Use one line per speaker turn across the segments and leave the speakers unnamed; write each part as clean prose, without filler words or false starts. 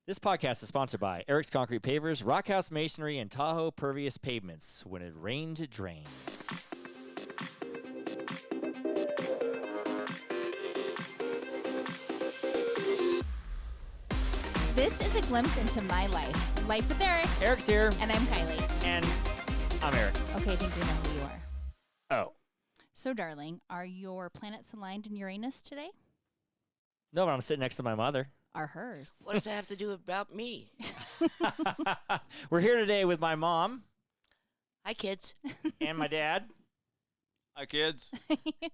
This podcast is sponsored by Eric's Concrete Pavers, Rockhouse Masonry, and Tahoe Pervious Pavements. When it rains, it drains.
This is a glimpse into my life. Life with Eric.
Eric's here.
And I'm Kylie.
And I'm Eric.
Okay, I think we know who you are.
Oh.
So, darling, are your planets aligned in Uranus today?
No, but I'm sitting next to my mother.
Are hers?
What does that have to do about me?
We're here today with my mom.
Hi, kids.
And my dad.
Hi, kids.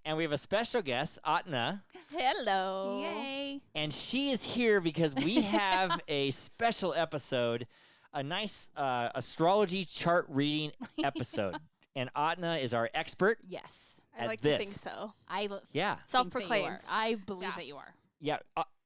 And we have a special guest, Autena.
Hello.
Yay.
And she is here because we have a special episode, a nice astrology chart reading episode. And Autena is our expert.
Yes.
I
At
like
this.
to think so.
Yeah.
Self-proclaimed.
I believe
Yeah.
that you are.
Yeah.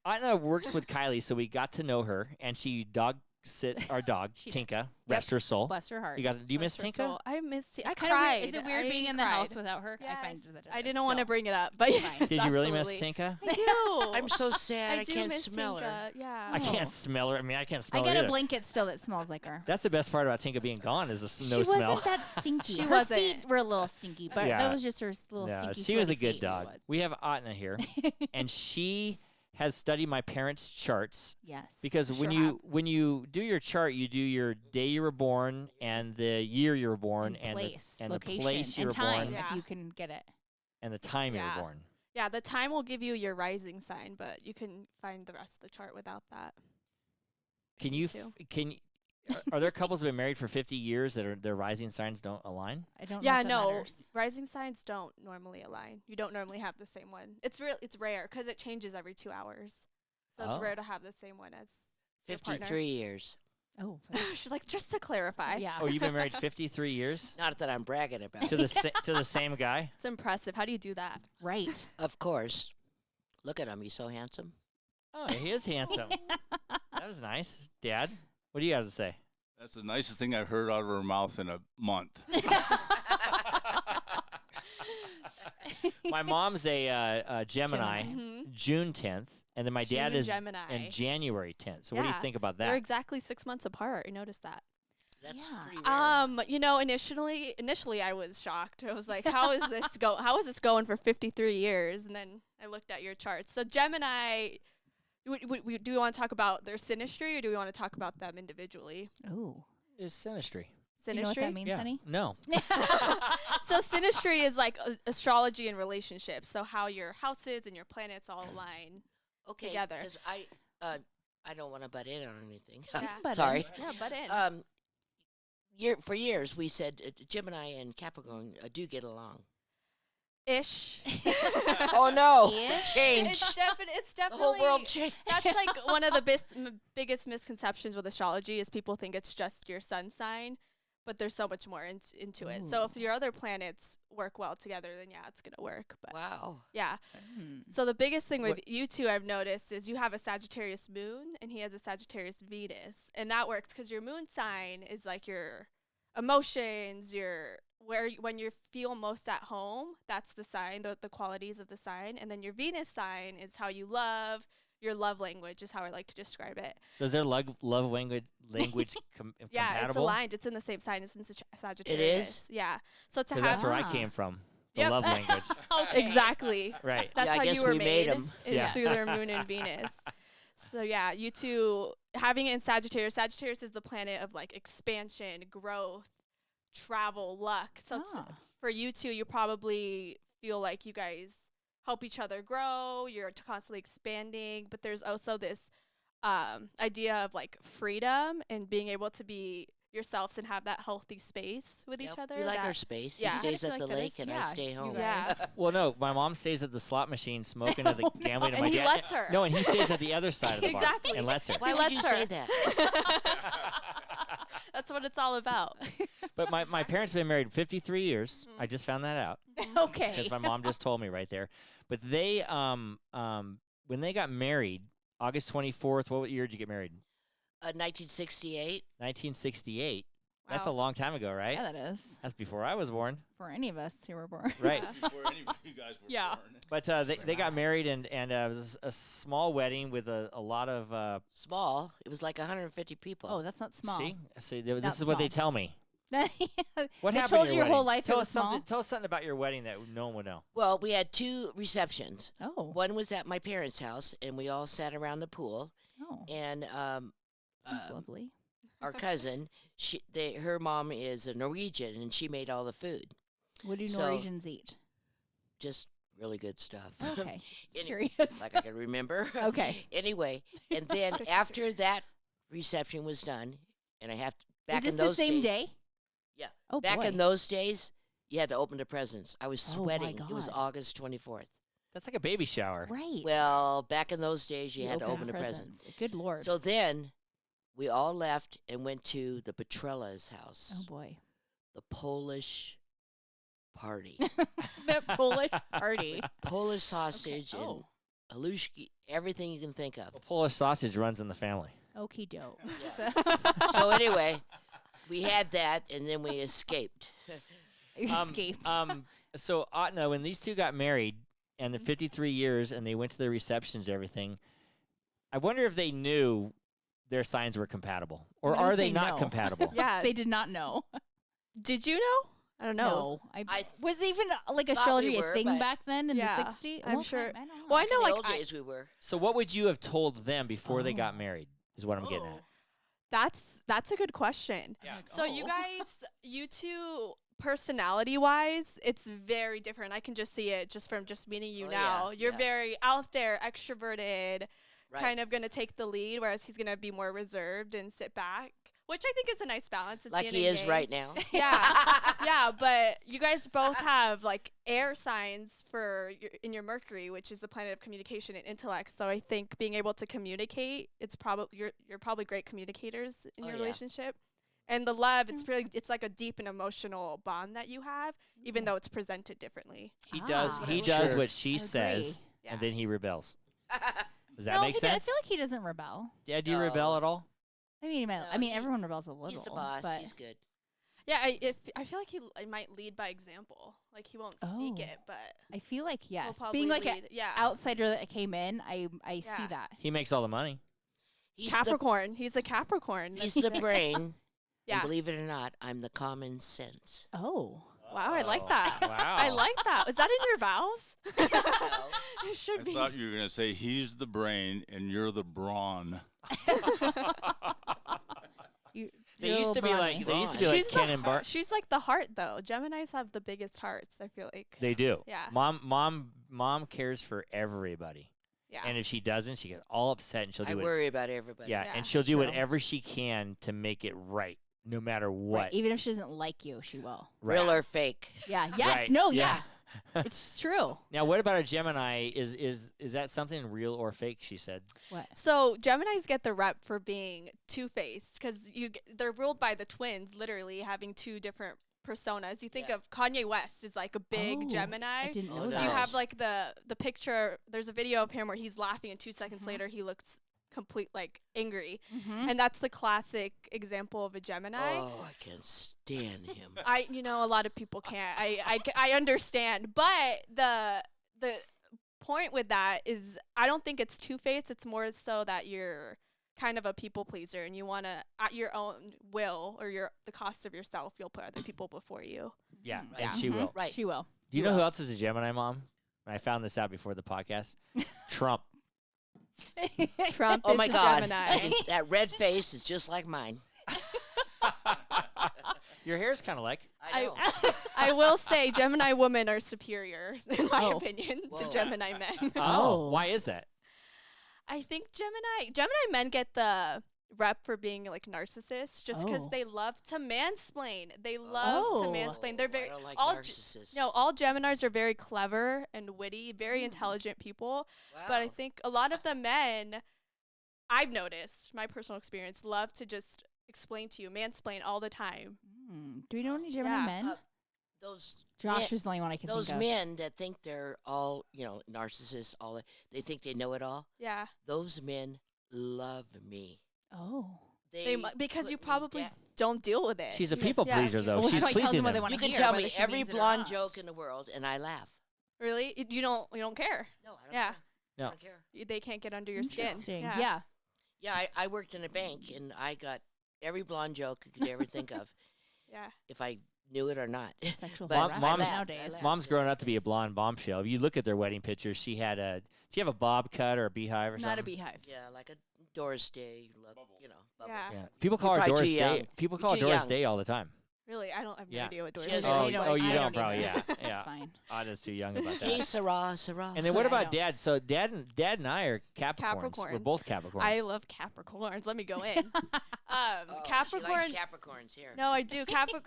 Autena works with Kylie, so we got to know her. And she dog sit our dog,
She
Tinka. Rest her soul.
Bless her heart.
Do you miss
Bless her
Tinka?
soul. I missed it. I
It's kinda weird.
cried.
Is it weird
I
being in the
cried.
house without her?
Yes.
I find that it
I
is
didn't want to
still.
bring it up, but yes,
Did you really miss
absolutely.
Tinka?
I do.
I'm so sad. I
do
can't
miss
smell her.
Tinka. Yeah.
I can't smell her. I mean, I can't
I
smell
got
her
a
either.
blanket still that smells like her.
That's the best part about Tinka being gone is the
She
no smell.
wasn't that stinky.
She
Her
wasn't.
feet were a little stinky, but
Yeah.
that was just her little
Yeah,
stinky.
she was a
sweaty
good
feet.
dog. We have Autena here, and she has studied my parents' charts
Yes.
because when you do your chart, you do your day you were born and the year you were born
and place,
the
location,
place you
and
were
time,
born
Yeah.
if you can get it.
and the time you
Yeah.
were born.
Yeah, the time will give you your rising sign, but you can find the rest of the chart without that.
Can you
too.
are there couples who have been married for 50 years that their rising signs don't align?
I don't know
Yeah,
if that
no.
matters.
Rising signs don't normally align. You don't normally have the same one. It's rare because it changes every 2 hours. So it's
Oh.
rare to have the same one as your partner.
53 years.
Oh,
She's like, just to clarify.
yeah.
Oh, you've been married 53 years
Not that I'm bragging about
to
it.
to the same guy?
It's impressive. How do you do that?
Right.
Of course. Look at him. He's so handsome.
Oh, he is handsome. That was nice. Dad, what do you got to say?
That's the nicest thing I've heard out of her mouth in a month.
My mom's a Gemini,
Mhm.
June 10th, and then my dad
June
is
Gemini.
in January 10th. So what do you
Yeah.
think about
They're
that?
exactly 6 months apart. I noticed that.
That's
Yeah.
pretty rare.
You know, initially I was shocked. I was like, how is this going for 53 years? And then I looked at your charts. So Gemini, do we want to talk about their synastry or do we want to talk about them individually?
Oh.
It's synastry.
Do you know what that means,
Yeah.
honey?
No.
So synastry is like astrology and relationships. So how your houses and your planets all align.
Okay.
together.
Because I don't want to butt in on anything.
Yeah.
Butt in.
Sorry.
Yeah, butt in.
For years, we said Gemini and Capricorn do get along.
Ish.
Oh, no.
Ish?
Change.
It's
The
definitely.
whole world changed.
That's like one of the biggest misconceptions with astrology is people think it's just your sun sign, but there's so much more into it. So if your other planets work well together, then yeah, it's gonna work. But
Wow.
yeah.
Hmm.
So the biggest thing with
What-
you two I've noticed is you have a Sagittarius moon and he has a Sagittarius Venus, and that works because your moon sign is like your emotions, when you feel most at home. That's the sign, the qualities of the sign, and then your Venus sign is how you love. Your love language is how I like to describe it.
Does their love language
Yeah,
compatible?
it's aligned. It's in the same sign. It's in Sagittarius. Yeah. So to
Because
have
that's where I
Ah.
came from. The
Yep.
love language.
exactly.
Right.
That's
Yeah, I
how
guess
you were
we made
made.
'em.
Is
Yeah.
through their moon and Venus. So yeah, you two having it in Sagittarius. Sagittarius is the planet of like expansion, growth, travel, luck. So it's,
Ah.
for you two, you probably feel like you guys help each other grow. You're constantly expanding, but there's also this idea of like freedom and being able to be yourselves and have that healthy space with
Yep.
each other.
We like
that-
our space.
yeah.
He stays
feel
at
like
the
that
lake
is-
and
yeah,
I stay
you
home.
guys. Yeah.
Well, no, my mom stays at the slot machine smoking at the gambling, and
And
my
he
dad
lets her.
No, and he stays at the other side of the bar
Exactly.
and lets her.
Why
He
would
lets
you
her.
say that?
That's what it's all about.
But my parents have been married 53 years. I just found that out
Okay.
because my mom just told me right there. But they when they got married, August 24th. What year did you get married?
1968.
1968. That's a
Wow.
long time ago, right?
Yeah, that is.
That's before I was born.
For any of us who were born.
Right.
Yeah.
Before any of you guys were
Yeah.
born.
But they got married, and it was a small wedding with a lot of
Small. It was like 150 people.
Oh, that's not small.
See, this
Not
is what they
small.
tell me.
What
What
they
happened
told
at
you
your
your whole
wedding?
life
Tell
it
us
was small?
something. Tell us something about your wedding that no one would know.
Well, we had 2 receptions.
Oh.
One was at my parents' house, and we all sat around the pool.
Oh.
And
That's lovely.
our cousin, her mom is a Norwegian, and she made all the food.
What do
so-
Norwegians eat?
Just really good stuff.
Okay. Just
Any-
curious.
like I can remember.
Okay.
Anyway, and then after that reception was done, and I have to, back
Is this
in
the
those
same
days,
day?
Yeah.
Oh,
back
boy.
in those days, you had to open the presents. I was
Oh, my
sweating. It was
God.
August 24th.
That's like a baby shower.
Right.
Well, back in those days, you had to open the presents.
Good Lord.
So then we all left and went to the Petrilla's house,
oh, boy.
the Polish party.
The Polish party.
Polish sausage
Oh.
and halushki, everything you can think of.
Well, Polish sausage runs in the family.
Okie doke.
So anyway, we had that, and then we escaped.
Escaped.
So Autena, when these two got married, and the 53 years, and they went to the receptions and everything, I wonder if they knew their signs were compatible, or
What do you
are they
say
not
no?
compatible?
Yeah.
They did not know.
Did you know? I don't know.
No.
I
was even like
thought we
astrology
were,
a thing
but-
back then in
Yeah,
the 60s?
I'm sure.
I don't know.
Well, I
in
know,
the
like,
old days we were.
So what would you have told them before they got
Oh.
married? Is what I'm getting
Oh.
at.
That's a good question.
Yeah.
So you
Oh.
guys, you two, personality-wise, it's very different. I can just see it just from just meeting you
Oh,
now.
yeah,
You're
yeah.
very out there, extroverted,
Right.
kind of going to take the lead, whereas he's going to be more reserved and sit back, which I think is a nice balance. At
Like
the end
he
of
is
the day.
right now.
Yeah, yeah, but you guys both have like air signs in your Mercury, which is the planet of communication and intellect. So I think being able to communicate, it's probably you're probably great communicators in
Oh,
your
yeah.
relationship. And the love, it's like a deep and emotional bond that you have, even though it's presented differently.
He does.
Ah.
He
Sure.
does what she
I
says,
agree.
and then he rebels. Does that
No,
make sense?
I feel like he doesn't rebel.
Yeah. Do you rebel
No.
at all?
I mean,
No,
everyone rebels a little.
He's the boss.
But
He's good.
Yeah, I feel like he might lead by example. Like he won't speak
Oh.
it, but
I feel like
he'll
yes,
probably
being like an
lead. Yeah.
outsider that came in, I see
Yeah.
that.
He makes all the money.
He's
Capricorn. He's a Capricorn.
he's the brain.
Yeah.
And believe it or not, I'm the common sense.
Oh,
Wow, I like
Oh,
that.
Wow.
I like that. Is that in your vows?
No.
It should
I
be.
thought you were going to say he's the brain and you're the brawn.
They used to be like
She's
Ken
the
and Bart.
She's like the heart, though. Geminis have the biggest hearts. I feel like.
They do.
Yeah.
Mom cares for everybody,
Yeah.
and if she doesn't, she gets all upset, and she'll
I
do it.
worry about everybody.
Yeah,
Yeah,
and she'll
it's
do
true.
whatever she can to make it right, no matter what.
right. Even if she doesn't like you, she will.
Real or fake.
Yeah. Yes.
Right,
No.
yeah.
Yeah. It's true.
Now, what about a Gemini? Is that something real or fake? She said.
What?
So Geminis get the rep for being two-faced because they're ruled by the twins, literally having two different personas. You think
Yeah.
of Kanye West is like a big
Oh,
Gemini.
I didn't
Oh,
know
no.
that.
You have like the picture. There's a video of him where he's laughing, and 2 seconds later he looks complete like angry,
Mhm.
and that's the classic example of a Gemini.
Oh, I can't stand him.
A lot of people can't. I understand, but the point with that is I don't think it's two-faced. It's more so that you're kind of a people pleaser, and you want to, at your own will or the cost of yourself, you'll put other people before you.
Yeah,
Mhm.
and
Yeah.
she
Mhm.
will.
Right.
She will.
Do you know who else is a Gemini, Mom? I found this out before the podcast. Trump.
Trump
Oh
is
my
a
God.
Gemini.
And that red face is just like mine.
Your hair's kind of like.
I know.
I will say Gemini women are superior, in my
Oh.
opinion, to
Whoa.
Gemini men.
Oh.
Why is that?
I think Gemini men get the rep for being like narcissists just because
Oh.
they love to mansplain. They love to
Oh.
mansplain. They're very
I don't like
all
narcissists.
all Geminis are very clever and witty, very intelligent people. But I
Wow.
think a lot of the men I've noticed, my personal experience, love to just explain to you, mansplain all the time.
Do we know any Gemini
Yeah.
men?
Those
Josh is the only one I can
those
think of.
men that think they're all, narcissists, they think they know it all.
Yeah.
Those men love me.
Oh.
Because
put
you
me
probably
down.
don't deal with it.
She's a
You guys-
people
yeah.
pleaser, though.
Well, she
She's
probably tells
pleasing
them what they
them.
want
You
to
can
hear,
tell
whether
me
she
every
means it or
blonde
not.
joke in the world, and I laugh.
Really? You don't care.
No, I don't
Yeah.
care.
No.
I don't care.
They can't get under your skin.
Interesting.
Yeah.
Yeah.
Yeah, I worked in a bank, and I got every blonde joke you could ever think of,
Yeah.
if I knew it or not.
Sexual
But
harassment
Mom's-
nowadays.
Mom's growing up to be a blonde bombshell. If you look at their wedding pictures, she had a. Do you have a bob cut or a beehive or
Not a
something?
beehive.
Yeah, like a Doris Day look, you know. Bubble.
Yeah.
Yeah. People call
You're
her
probably
Doris
too
Day.
young.
People
You're
call her
too
Doris
young.
Day all the time.
Really, I don't have no
Yeah.
idea what Doris
She
is.
has
Oh,
a-
oh, you
I
don't
don't
probably.
either.
Yeah,
That's
yeah.
fine.
Anna's too young about
Hey,
that.
Sarah, Sarah.
And then what
I
about
know.
Dad? So Dad and I are Capricorns. We're
Capricorns.
both Capricorns.
I love Capricorns. Let me go in.
Oh, she
Capricorn.
likes Capricorns here.
No, I do.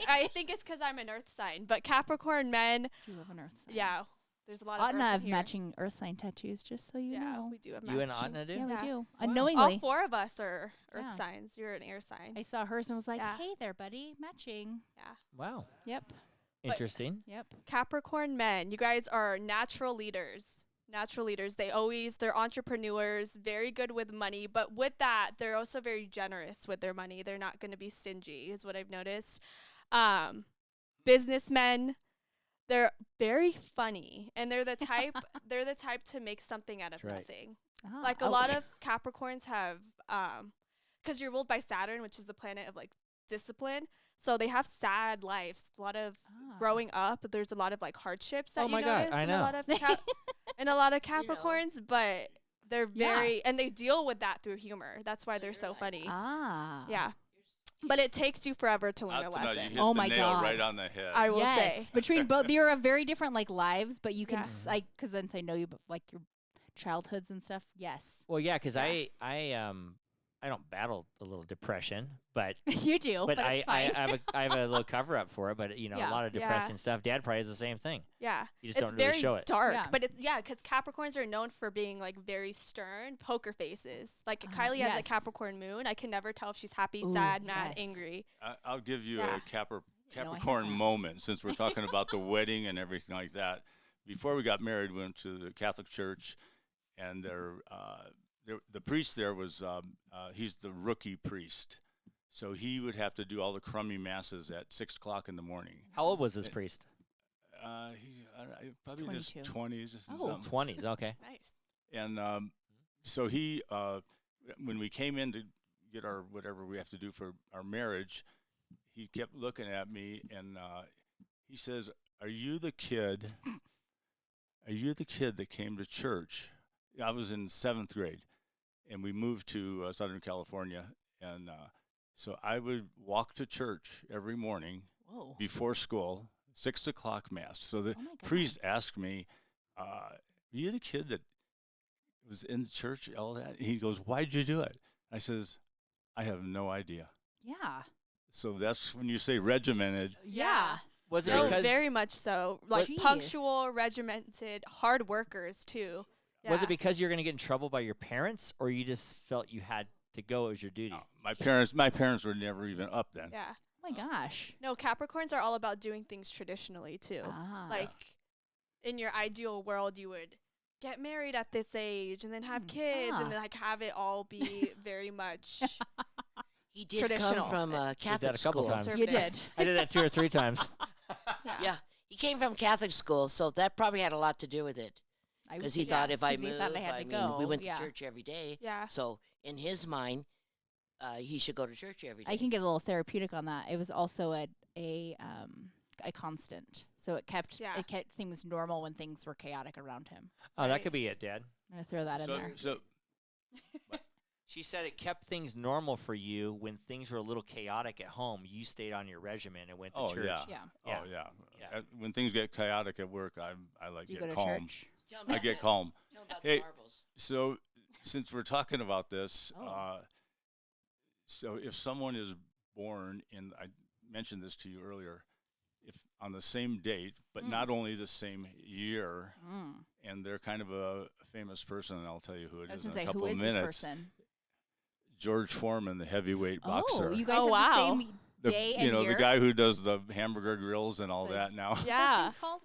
I think it's because I'm an Earth sign, but Capricorn men.
Do you love an earth sign?
Yeah, there's a lot of
Autena
Earth in
have
here.
matching earth sign tattoos, just so you
Yeah,
know.
we do have
you and
matching.
Autena do?
Yeah, we
Yeah.
do.
Wow.
Unknowingly.
All four of us are Earth
Yeah.
signs. You're an air sign.
I saw hers and was like,
Yeah.
hey there, buddy. Matching.
Wow.
Yep.
Interesting.
Yep.
Capricorn men, you guys are natural leaders. Natural leaders. They're entrepreneurs, very good with money, but with that, they're also very generous with their money. They're not going to be stingy, is what I've noticed. Businessmen, they're very funny, and they're the type to make something out of
That's right.
nothing.
Ah,
Like a
oh,
lot of Capricorns have, because you're ruled by Saturn, which is the planet of like discipline. So they have sad lives. A lot of
ah.
growing up, there's a lot of like hardships that
Oh
you
my God,
notice
I
in
know.
a lot of in a lot of
You know.
Capricorns, but they're
Yeah.
very and they deal with that through humor. That's why they're so funny.
Ah.
Yeah. But it takes you forever to learn a
Autena, you
lesson.
hit
Oh
the
my
nail
God.
right on the head.
I will
Yes.
say.
Between both, you're a very different like lives, but you can
Yeah.
like because since I know you, but like your childhoods and stuff. Yes,
Well, yeah, because
Yeah.
I don't battle a little depression, but
you do.
but
it's
I
fine.
have a little cover up for it. But you know,
Yeah.
a lot of
Yeah.
depressing stuff. Dad probably has the same thing.
Yeah.
You just
It's
don't
very
really show it.
dark,
Yeah.
but it's because Capricorns are known for being like very stern, poker faces. Like Kylie has a
yes.
Capricorn moon. I can never tell if she's happy,
Ooh,
sad, mad,
yes.
angry.
I'll give you
Yeah.
a
have
Capricorn
that.
moment since we're talking about the wedding and everything like that. Before we got married, we went to the Catholic Church, and the priest there was he's the rookie priest, so he would have to do all the crummy masses at 6 o'clock in the morning.
How old was this priest?
Probably in his
22.
20s. or
Oh.
something.
20s. Okay.
Nice.
And so he, when we came in to get our whatever we have to do for our marriage, he kept looking at me and he says, "Are you the kid? Are you the kid that came to church?" I was in 7th grade, and we moved to Southern California, and so I would walk to church every morning
Whoa.
before school, 6 o'clock mass. So the
Oh my God.
priest asked me, "Are you the kid that was in the church, all that?" He goes, "Why'd you do it?" I says, "I have no idea."
Yeah.
So that's when you say regimented.
Yeah.
Was it
No,
because
very much so. Like
Jeez.
punctual, regimented, hard workers too.
was
Yeah.
it because you're going to get in trouble by your parents, or you just felt you had to go as your duty?
No, my parents were never even up then.
Yeah.
Oh my gosh.
No, Capricorns are all about doing things traditionally too.
Ah.
Like in your ideal world, you would get married at this age and then have kids
Ah.
and then like have it all be very much
He did
Traditional.
come from
that
Catholic
a couple
school.
times.
You
conservative.
did.
I did that 2 or 3 times.
Yeah, he came from Catholic school, so that probably had a lot to do with it.
I would
Because he
say
thought
yes,
if I
'cause he
moved,
thought they had to go.
we went to
Yeah.
church every day.
Yeah.
So in his mind, he should go to church every day.
I can get a little therapeutic on that. It was also a constant, so it kept things normal when things were chaotic around him.
Oh, that
Right.
could be it, Dad.
I'm gonna throw that in there.
So
She said it kept things normal for you when things were a little chaotic at home. You stayed on your regimen and went to
Oh,
church.
yeah.
Yeah.
Yeah.
oh yeah.
Yeah.
When things get chaotic at work, I like
Do you
get
go to
calm.
church?
Tell him
I
about
get
the-
calm.
tell him about
Hey,
the marbles.
So, since we're talking about this,
Oh.
so if someone is born in, I mentioned this to you earlier, if on the same date, but not only the same year,
Mm.
and they're kind of a famous person, and I'll tell you who it
I was
is in
gonna
a
say,
couple
who
of
is
minutes.
this person?
George Foreman, the heavyweight boxer.
Oh, you guys
Oh,
have
wow.
the same
the,
day
you
and
know,
year.
the guy who does the hamburger grills and all
The-
that now.
What are those
Yeah.
things called?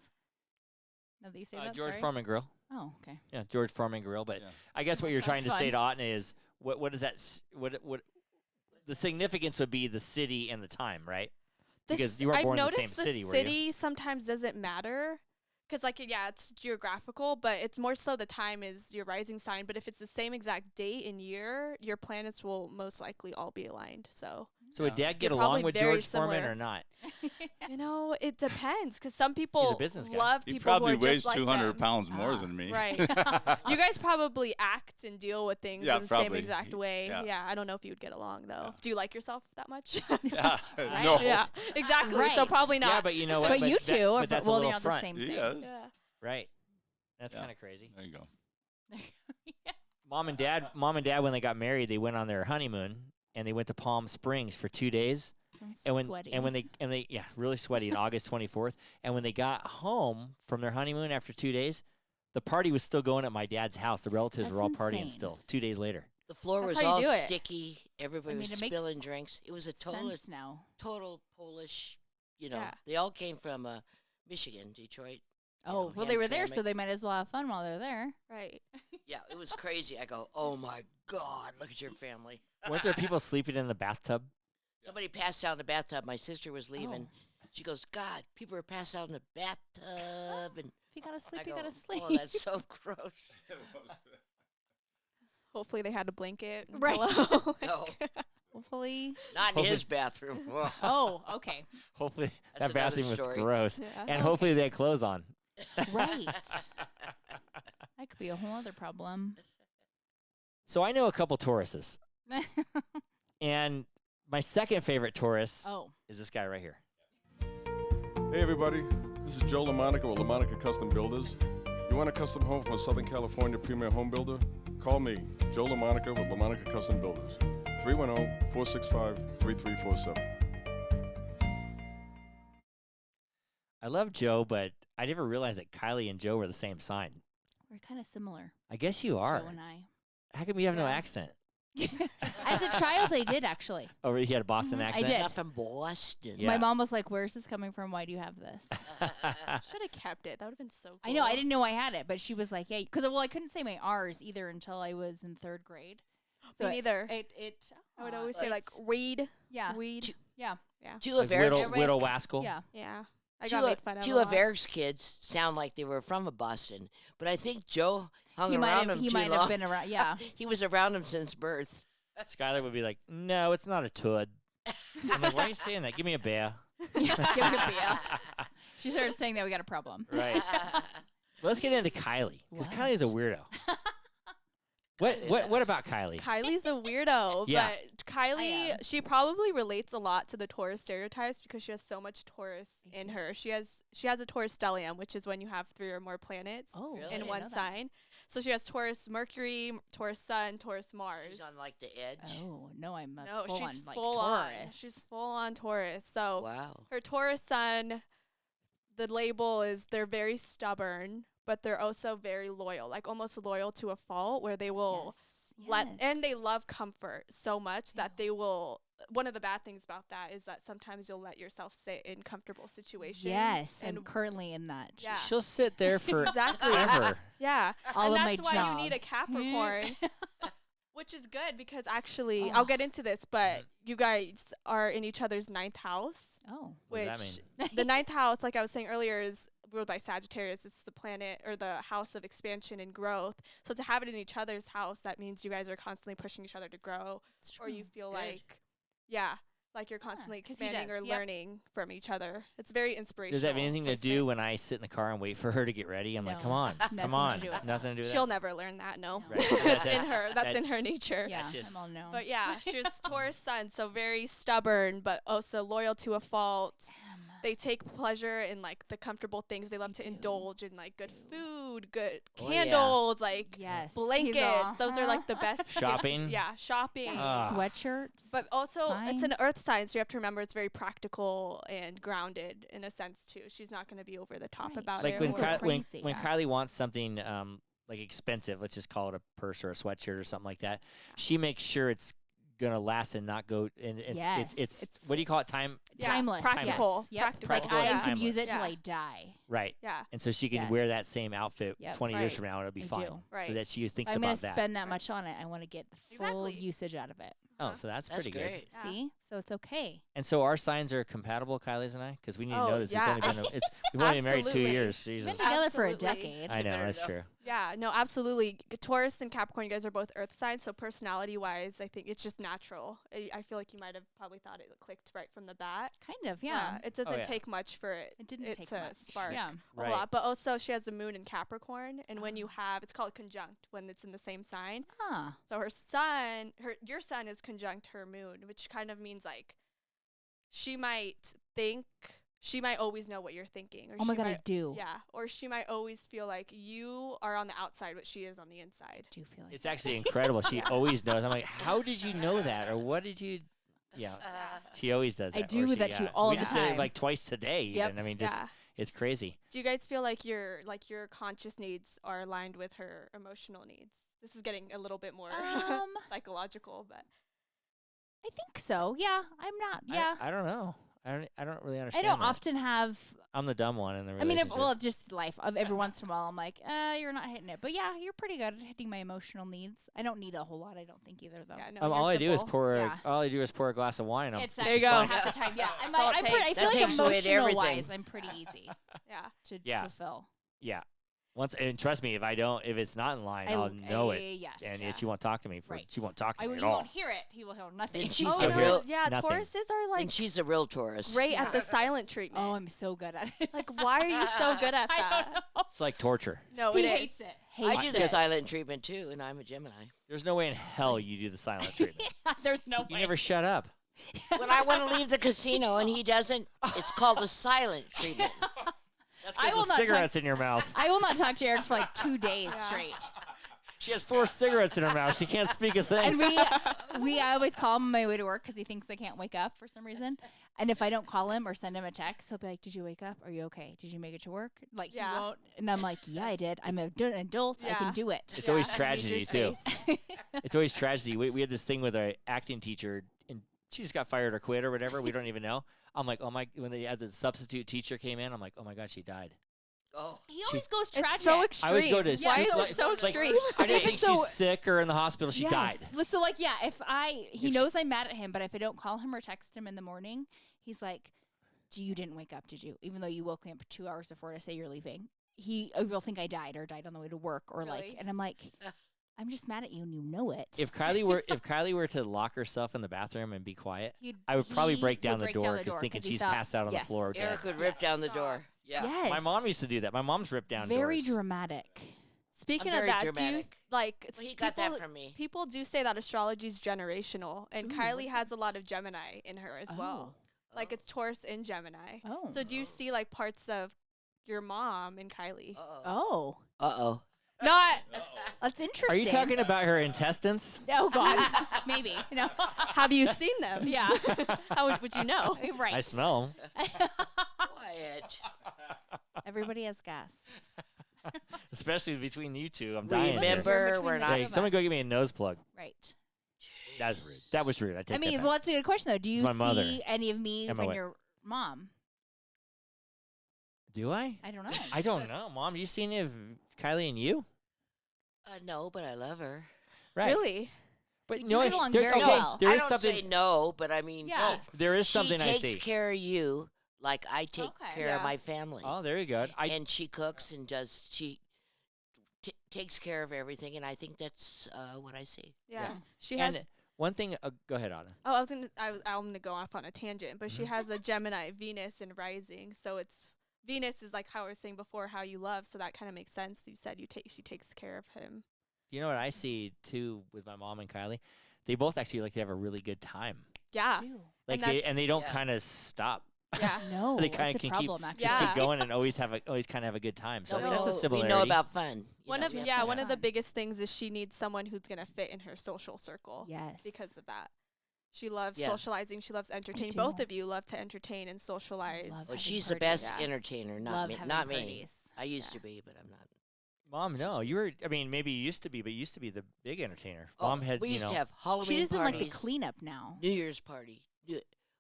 Now that you say that,
George
sorry.
Foreman Grill.
Oh, okay.
Yeah, George Foreman Grill. But
Yeah.
I guess what you're trying to
Sounds
say to
fun.
Autena is what is that? What the significance would be the city and the time, right? Because you weren't
I've
born in the
noticed
same city, were you?
city sometimes doesn't matter. Because, like, yeah, it's geographical, but it's more so the time is your rising sign. But if it's the same exact date and year, your planets will most likely all be aligned. So
Would Dad get
You're
along
probably
with
very
George Foreman
similar.
or not?
it depends. Because some people
business guy.
love
He
people who
probably
are
weighs
just like
200
them.
pounds more than me.
Right. You guys probably act and deal with things
Yeah,
in the same
probably.
exact way.
Yeah.
Yeah. I don't know if you would get along, though.
Yeah.
Do you like yourself that much?
Yeah.
Right.
No.
Yeah, exactly. So
Right.
probably not.
Yeah, but you know what?
But you
that-
two are
but that's a
well,
little
you're not the
front,
same.
Yes.
Yeah.
right? That's
Yeah.
kind of crazy.
There you go.
Mom and Dad, when they got married, they went on their honeymoon and they went to Palm Springs for 2 days. And when
Sweaty.
they really sweaty on August 24th. And when they got home from their honeymoon after 2 days, the party was still going at my dad's house. The relatives were all
That's
partying
insane.
still 2 days later.
The floor
That's
was
how you
all
do it.
sticky. Everybody
I
was
mean, it makes
spilling drinks. It was a
sense now.
total Polish. You know,
Yeah.
they all came from Michigan, Detroit.
Oh,
know,
well, they were there, so
Hamtramck.
they might as well have fun while they're there.
Right.
Yeah, it was crazy. I go, oh my God, look at your family.
Weren't there people sleeping in the bathtub?
Somebody passed out in the bathtub. My sister was leaving.
Oh.
She goes, God, people are passed out in the bathtub. And
If you gotta sleep,
I
you
go,
gotta sleep.
oh, that's so gross.
Hopefully they had a blanket. and
Right.
pillow.
No,
Hopefully.
not in his bathroom. Whoa.
Oh, okay.
Hopefully
That's
that
another
bathroom was
story.
gross.
Yeah.
And hopefully they had clothes on.
Right. That could be a whole other problem.
So I know a couple Tauruses. And my second favorite Taurus
Oh.
is this guy right here.
Hey everybody, this is Joe LaMonica with LaMonica Custom Builders. You want a custom home from a Southern California premier home builder? Call me, Joe LaMonica with LaMonica Custom Builders, 310-465-3347.
I love Joe, but I never realized that Kylie and Joe were the same sign.
We're kind of similar,
I guess you are.
Joe and I.
How come you have no
Yeah.
accent?
As a child, I did actually.
Oh, he had a Boston
Mhm, I
accent?
did.
Not from Boston.
Yeah.
My mom was like, "Where's this coming from? Why do you have this?"
Should have kept it. That would have been so cool.
I know. I didn't know I had it, but she was like, "Yeah," because I couldn't say my R's either until I was in 3rd grade.
Me neither.
It
I would always say, like, read.
yeah,
Weed.
Ju-
yeah,
Two
Like
of Eric's,
Widow Waskel?
yeah.
Yeah. I
two,
got made fun of.
two
a
of
lot.
Eric's kids sound like they were from Boston, but I think Joe hung
He might
around
have.
him
He
too
might
long.
have been around. Yeah.
He was around him since birth.
Skylar would be like, no, it's not a tud. I'm like, why are you saying that? Give me a bear.
Give me a beer. She started saying that we got a problem.
Right. Let's get into Kylie, because
What?
Kylie's a weirdo. What about Kylie?
Kylie's a weirdo,
Yeah.
but Kylie,
am.
she probably relates a lot to the Taurus stereotypes because she has so much Taurus in her. She has a Taurus stellium, which is when you have 3 or more planets
Oh,
Really?
I
in
didn't
one
know that.
sign. So she has Taurus Mercury, Taurus Sun, Taurus Mars.
She's on like the edge.
Oh no, I'm a
No,
full
she's
on like
full on.
Taurus.
She's full on Taurus. So
Wow.
her Taurus Sun, the label is they're very stubborn, but they're also very loyal, like almost loyal to a fault, where they will and they love comfort so much that they will. One of the bad things about that is that sometimes you'll let yourself sit in comfortable situations.
Yes,
and
I'm currently in that.
yeah,
She'll sit there for
exactly.
ever.
Yeah,
All
and
of my
that's why
job.
you need a Capricorn. Which is good because actually, I'll get into this, but you guys are in each other's 9th house,
Oh.
What
which
does that
the 9th house, like I was saying earlier, is ruled by Sagittarius. It's the planet or the house of expansion and growth. So to have it in each other's house, that means you guys are constantly pushing each other to grow,
It's
or you
true.
feel
Good.
like, yeah, like you're constantly
'cause he
expanding or
does, yep.
learning from each other. It's very inspirational.
Does that have anything to do
placement.
when I sit in the car and wait for her to get ready? I'm like,
No.
come on,
Nothing
come
to
on.
do with
Nothing to do with
She'll
that.
never learn that. No,
No.
Right.
that's
That-
in her. That's
that-
in her nature.
Yeah,
That's just-
I'm all no.
But yeah, she's Taurus Sun, so very stubborn, but also loyal to a fault.
Damn.
They take pleasure in like the comfortable things. They love to
do.
indulge in like good food, good
Oh, yeah.
candles, like
Yes.
blankets. Those are like the best gifts.
Shopping?
Yeah, shopping.
Ah.
Sweatshirts.
But also, it's
fine.
an earth sign, so you have to remember it's very practical and grounded in a sense too. She's not going to be over the top
Right.
about
Like
it.
when,
Go
or-
crazy,
when
yeah.
Kylie wants something like expensive, let's just call it a purse or a sweatshirt or something like that, she makes sure it's gonna last and not go. And
Yes.
it's what do you call it? Time,
Yeah,
Timeless.
practical,
Yes. Yep.
practical.
Like
Practical
I
and
can use it
timeless.
till
Yeah.
I die.
right?
Yeah,
And so she can wear
Yes.
that same outfit
Yep.
20 years
Right.
from now, and it'll be
I
fine.
do.
Right.
So that she thinks
I'm gonna
about that.
spend that much on it. I want to get the full
Exactly.
usage out of it.
Oh, so that's pretty good.
great.
Yeah.
See? So it's okay.
And so our signs are compatible, Kylie's and I, because we need to
Oh,
know this.
yeah.
It's only been we've only been married 2
Absolutely.
years.
We've
Jesus.
been together for a
Absolutely.
decade.
I know
Better
that's
know.
true.
Yeah, no, absolutely. Taurus and Capricorn, you guys are both earth signs, so personality-wise, I think it's just natural. I feel like you might have probably thought it clicked right from the bat.
Kind of, yeah.
It doesn't
yeah.
take much for it.
It didn't
it
take
to
much.
spark
Yeah.
Right.
a lot. But also, she has the moon in Capricorn, and when you
Ah.
have, it's called conjunct when it's in the same sign.
Huh.
So your sun is conjunct her moon, which kind of means like she might always know what you're thinking. Or
Oh my
she
God, I
might-
do.
Yeah, or she might always feel like you are on the outside, but she is on the inside.
I do feel like
It's
that.
actually incredible. She always knows. I'm like, how did you know that, or what did you? Yeah, she always does that.
I do
or
that
she,
too all
we
the
just did
time.
it like twice today.
Yep.
Even. I mean, just
Yeah.
it's crazy.
Do you guys feel like your conscious needs are aligned with her emotional needs? This is getting a little bit more psychological, but
I think so. Yeah. I'm not. Yeah.
I don't know. I don't really
I
understand.
don't
that.
often have.
I'm the dumb one in the
I mean,
relationship.
well, just life. Every once in a while, I'm like, you're not hitting it. But yeah, you're pretty good at hitting my emotional needs. I don't need a whole lot. I don't think either, though.
yeah, no.
all
you're
I do is
simple.
pour.
Yeah.
All I do is pour a glass of wine. I'm
It's
There
actually
you go.
half the time. Yeah, I'm
That's all
like,
it
I feel
takes.
That
like
takes away
emotional
everything.
wise, I'm pretty easy
Yeah.
to
Yeah.
fulfill.
yeah. And trust me, if it's not in line, I'll know it.
Yes.
And she won't talk to me.
Right.
She won't talk to
I
me
will.
at
You
all.
won't hear it. He will hear nothing.
And she's
Oh,
a
no,
real.
yeah,
nothing.
Tauruses are like
And she's a real Taurus.
great at the silent treatment.
Oh, I'm so good at it.
Like, why are you so good at
I
that?
don't know.
It's like torture.
No,
He
it
hates
is.
it.
I
Hates
do
it.
the silent treatment too, and I'm a Gemini.
There's no way in hell you do the silent treatment.
There's no
You
way.
never shut up.
When I want to leave the casino and he doesn't, it's called a silent treatment.
That's
I
because
will
the
not
cigarettes in your mouth.
I will not talk to Eric for like 2 days
Yeah.
straight.
She has 4 cigarettes in her mouth. She can't speak a thing.
And I always call him on my way to work because he thinks I can't wake up for some reason. And if I don't call him or send him a text, he'll be like, "Did you wake up? Are you okay? Did you make it to work?" Like,
Yeah.
he won't. And I'm like, "Yeah, I did. I'm an adult. I
Yeah.
can do it."
It's always
I need your
tragedy, too.
space.
It's always tragedy. We had this thing with our acting teacher, and she just got fired or quit or whatever. We don't even know. I'm like, oh my! When the substitute teacher came in, I'm like, oh my God, she died.
Oh,
He always goes
It's
tragic.
so extreme.
I always go to
Yeah,
see-
so-
like-
so
like,
extreme.
I didn't think
So-
she's sick or in the hospital. She died.
So like, yeah, he
If
knows I'm mad at him, but if I don't call him or text him in the morning, he's like, "You didn't wake up, did you? Even though you woke me up 2 hours before to say you're leaving." He will think I died or died on the way to work or like,
Really?
and I'm like, I'm just mad at you and you know it.
If Kylie were to lock herself in the bathroom and be quiet,
He'd-
I would probably
he
break down
would
the door because thinking
'cause he
she's
thought-
passed out on
yes.
the floor.
Eric
Dead.
would rip
Yes.
down the door. Yeah.
Yes.
My mom used to do that. My mom's ripped down
very
doors.
dramatic.
Speaking
I'm
of
very
that, do you
dramatic.
like
Well, he got
people,
that from me.
people do say that astrology is generational, and
Ooh,
Kylie
what's
has a lot of Gemini in her as well. Like it's Taurus and Gemini.
Oh.
So do you see like parts of your mom and Kylie?
Oh.
Uh-oh.
Not
That's interesting.
Are you talking about her intestines?
Oh God. Maybe. No.
have you seen them?
Yeah.
How would you know?
Right.
I smell them,
Quiet.
Everybody has gas.
especially between you two. I'm dying. here.
Remember,
Between
we're
the
not.
Hey, someone go give me a nose plug.
Right.
That's rude. That was rude. I take
I mean,
that back.
well, that's a good question though. Do you
my mother.
see any of me
And my
when
wife.
you're mom?
Do I?
I don't know.
I don't know, Mom. Do you see any of Kylie and you?
No, but I love her.
Right.
Really?
But
You
no,
get along
there,
very
okay,
well.
there
I
is
don't
something.
say no, but I mean,
Yeah.
There is
she
something I
takes
see.
care of you like I take
Okay.
care
Yeah.
of my family.
Oh, very good.
And she cooks and does. She takes care of everything, and I think that's what I see.
Yeah.
Yeah.
She has.
and one thing. Go ahead, Anna.
Oh, I'm gonna go off on a tangent, but she has a Gemini, Venus, and rising. So it's Venus is like how I was saying before, how you love. So that kind of makes sense. You said she takes care of him.
You know what I see too with my mom and Kylie? They both actually like to have a really good time.
Yeah.
Do.
Like
And
they don't
yeah.
kind of stop.
Yeah.
No,
They
that's
kinda
a
can
problem actually.
Just
Yeah.
keep going and always kind of have a good time. So I
No,
mean, that's a
we
similarity.
know about fun. You
One
know,
of
we have
yeah,
fun.
one of the
Fun.
biggest things is she needs someone who's gonna fit in her social circle.
Yes.
Because of that. She loves
Yeah.
socializing. She loves entertaining.
do.
Both of you love to entertain and socialize.
Love
Well,
having
she's the
parties.
best
Yeah.
entertainer, not
Love
me.
having
Not me.
parties.
I used
Yeah.
to be, but I'm not.
Mom, no, you were. I mean, maybe you used to be, but you used to be the big entertainer.
Oh,
Mom had.
we used
you know,
to have Halloween
She doesn't
parties,
like the cleanup now.
New Year's party.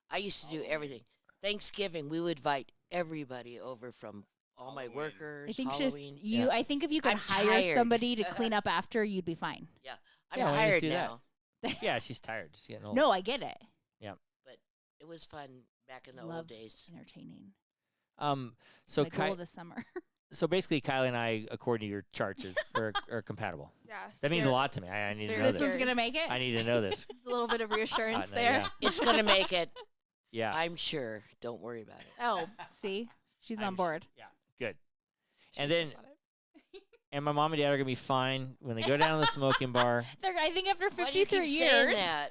I used to do everything. Thanksgiving, we would invite everybody over from all my workers.
I think
Halloween.
I think if you could
I'm
hire
tired.
somebody to clean up after, you'd be fine.
I'm
Yeah, why don't you just
tired
do that?
now.
Yeah, she's tired. She's getting old.
No, I get it.
But it was fun back in the
Love
old days.
entertaining.
So
My goal this summer.
so basically, Kylie and I, according to your charts, are compatible.
Yeah.
That means a
scary.
lot to me. I
It's
need to
very
know
This
this.
was gonna make it.
I need to know this.
It's a little bit of reassurance
No,
there.
yeah.
It's gonna make it.
Yeah.
I'm sure. Don't worry about it.
Oh, see, she's
I'm
on board.
Yeah. Good. And then, and my mom and dad are gonna be fine when they go down to the smoking bar.
I think after
Why do you
53
keep saying
years,
that?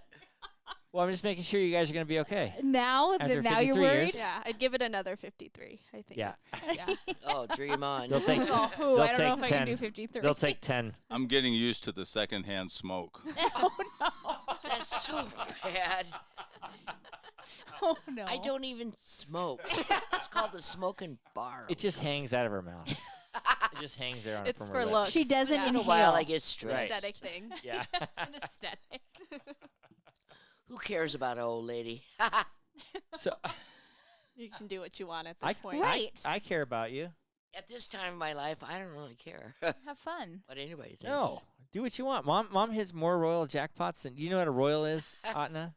Well, I'm just making sure you guys are gonna be okay.
now
After
now you're
53
worried.
years?
Yeah, I'd give it another 53. I think.
Yeah.
Yeah.
Oh, dream on.
They'll take.
Oh,
They'll
I don't know
take
if I
10.
can do 53.
They'll take 10.
I'm getting used to the secondhand smoke.
oh no!
That's so bad.
Oh no!
I don't even smoke. It's called the smoking bar.
It just hangs out of her mouth. It just hangs there on
It's
from
for
her lips.
looks.
She doesn't
Once in a
inhale.
while, I get
Right.
stressed.
Aesthetic thing.
Yeah.
An aesthetic.
Who cares about an old lady?
So
You can do what you want at
I,
this point.
Right.
I care about you.
At this time of my life, I don't really care
Have fun.
what anybody thinks.
No. Do what you want. Mom has more royal jackpots than you know what a royal is, Autena?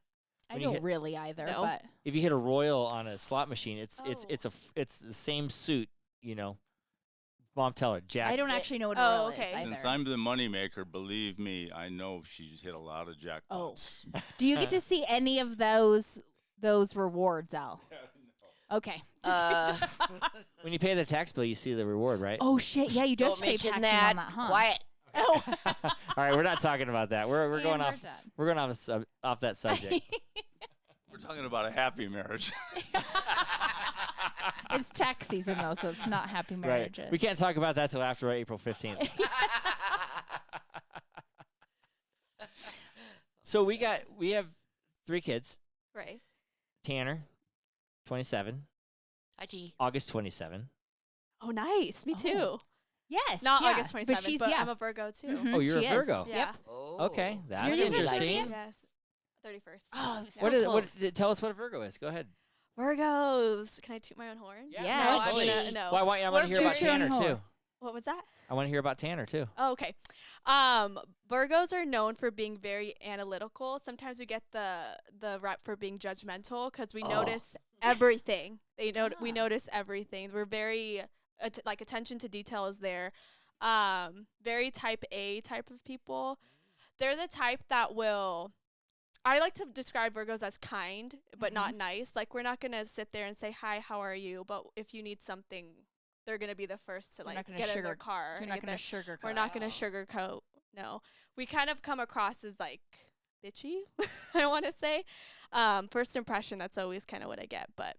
I
When you
don't
hit-
really either,
No.
but
If you hit a royal on a slot machine, it's
Oh.
it's the same suit, you know. Mom, tell her, Jack.
I don't actually know what
Oh,
a royal
okay.
is either.
Since I'm the moneymaker, believe me, I know she's hit a lot of jackpots.
Do you get to see any of those rewards, Al? Okay.
When you pay the tax bill, you see the reward, right?
Oh shit! Yeah, you do have
Don't
to pay
mention
taxes
that.
on that, huh?
Quiet.
Oh.
All right, we're not talking about that. We're
And
going
we're
off.
done.
We're going off that subject.
We're talking about a happy marriage.
It's tax season though, so it's not happy
Right.
marriages.
We can't talk about that till after April 15th. So we have 3 kids.
Right.
Tanner, 27.
IT.
August 27.
Oh, nice. Me
Oh.
too.
Yes,
Not
yeah.
August 27th,
but she's
but
yeah.
I'm a Virgo too.
Mhm,
Oh, you're
she
a
is.
Virgo.
Yeah.
Yep.
Oh.
Okay, that's
You're the
interesting.
30th?
Yes. 31st.
Oh,
Yeah.
so
What is
close.
tell us what a Virgo is. Go ahead.
Virgos. Can I toot my own horn?
Yeah.
Yes.
No,
Oh,
I'm
sweet.
gonna, no.
Why I want to hear about
Toot your own
Tanner
horn.
too.
What was that?
I want to hear about Tanner too.
Oh, okay. Virgos are known for being very analytical. Sometimes we get the rep for being judgmental because we notice everything. We
Ah.
notice everything. We're very like attention to detail is there. Very type A type of people. They're the type that will. I like to describe Virgos as kind, but not nice. Like we're not gonna sit there and say hi, how are you? But if you need something, they're gonna be the first to
They're not
like
gonna
get in their
sugar-
car.
You're
and
not
get
going to
their-
sugarcoat.
we're not gonna sugarcoat. No, we kind of come across as like bitchy. I want to say, first impression. That's always kind of what I get, but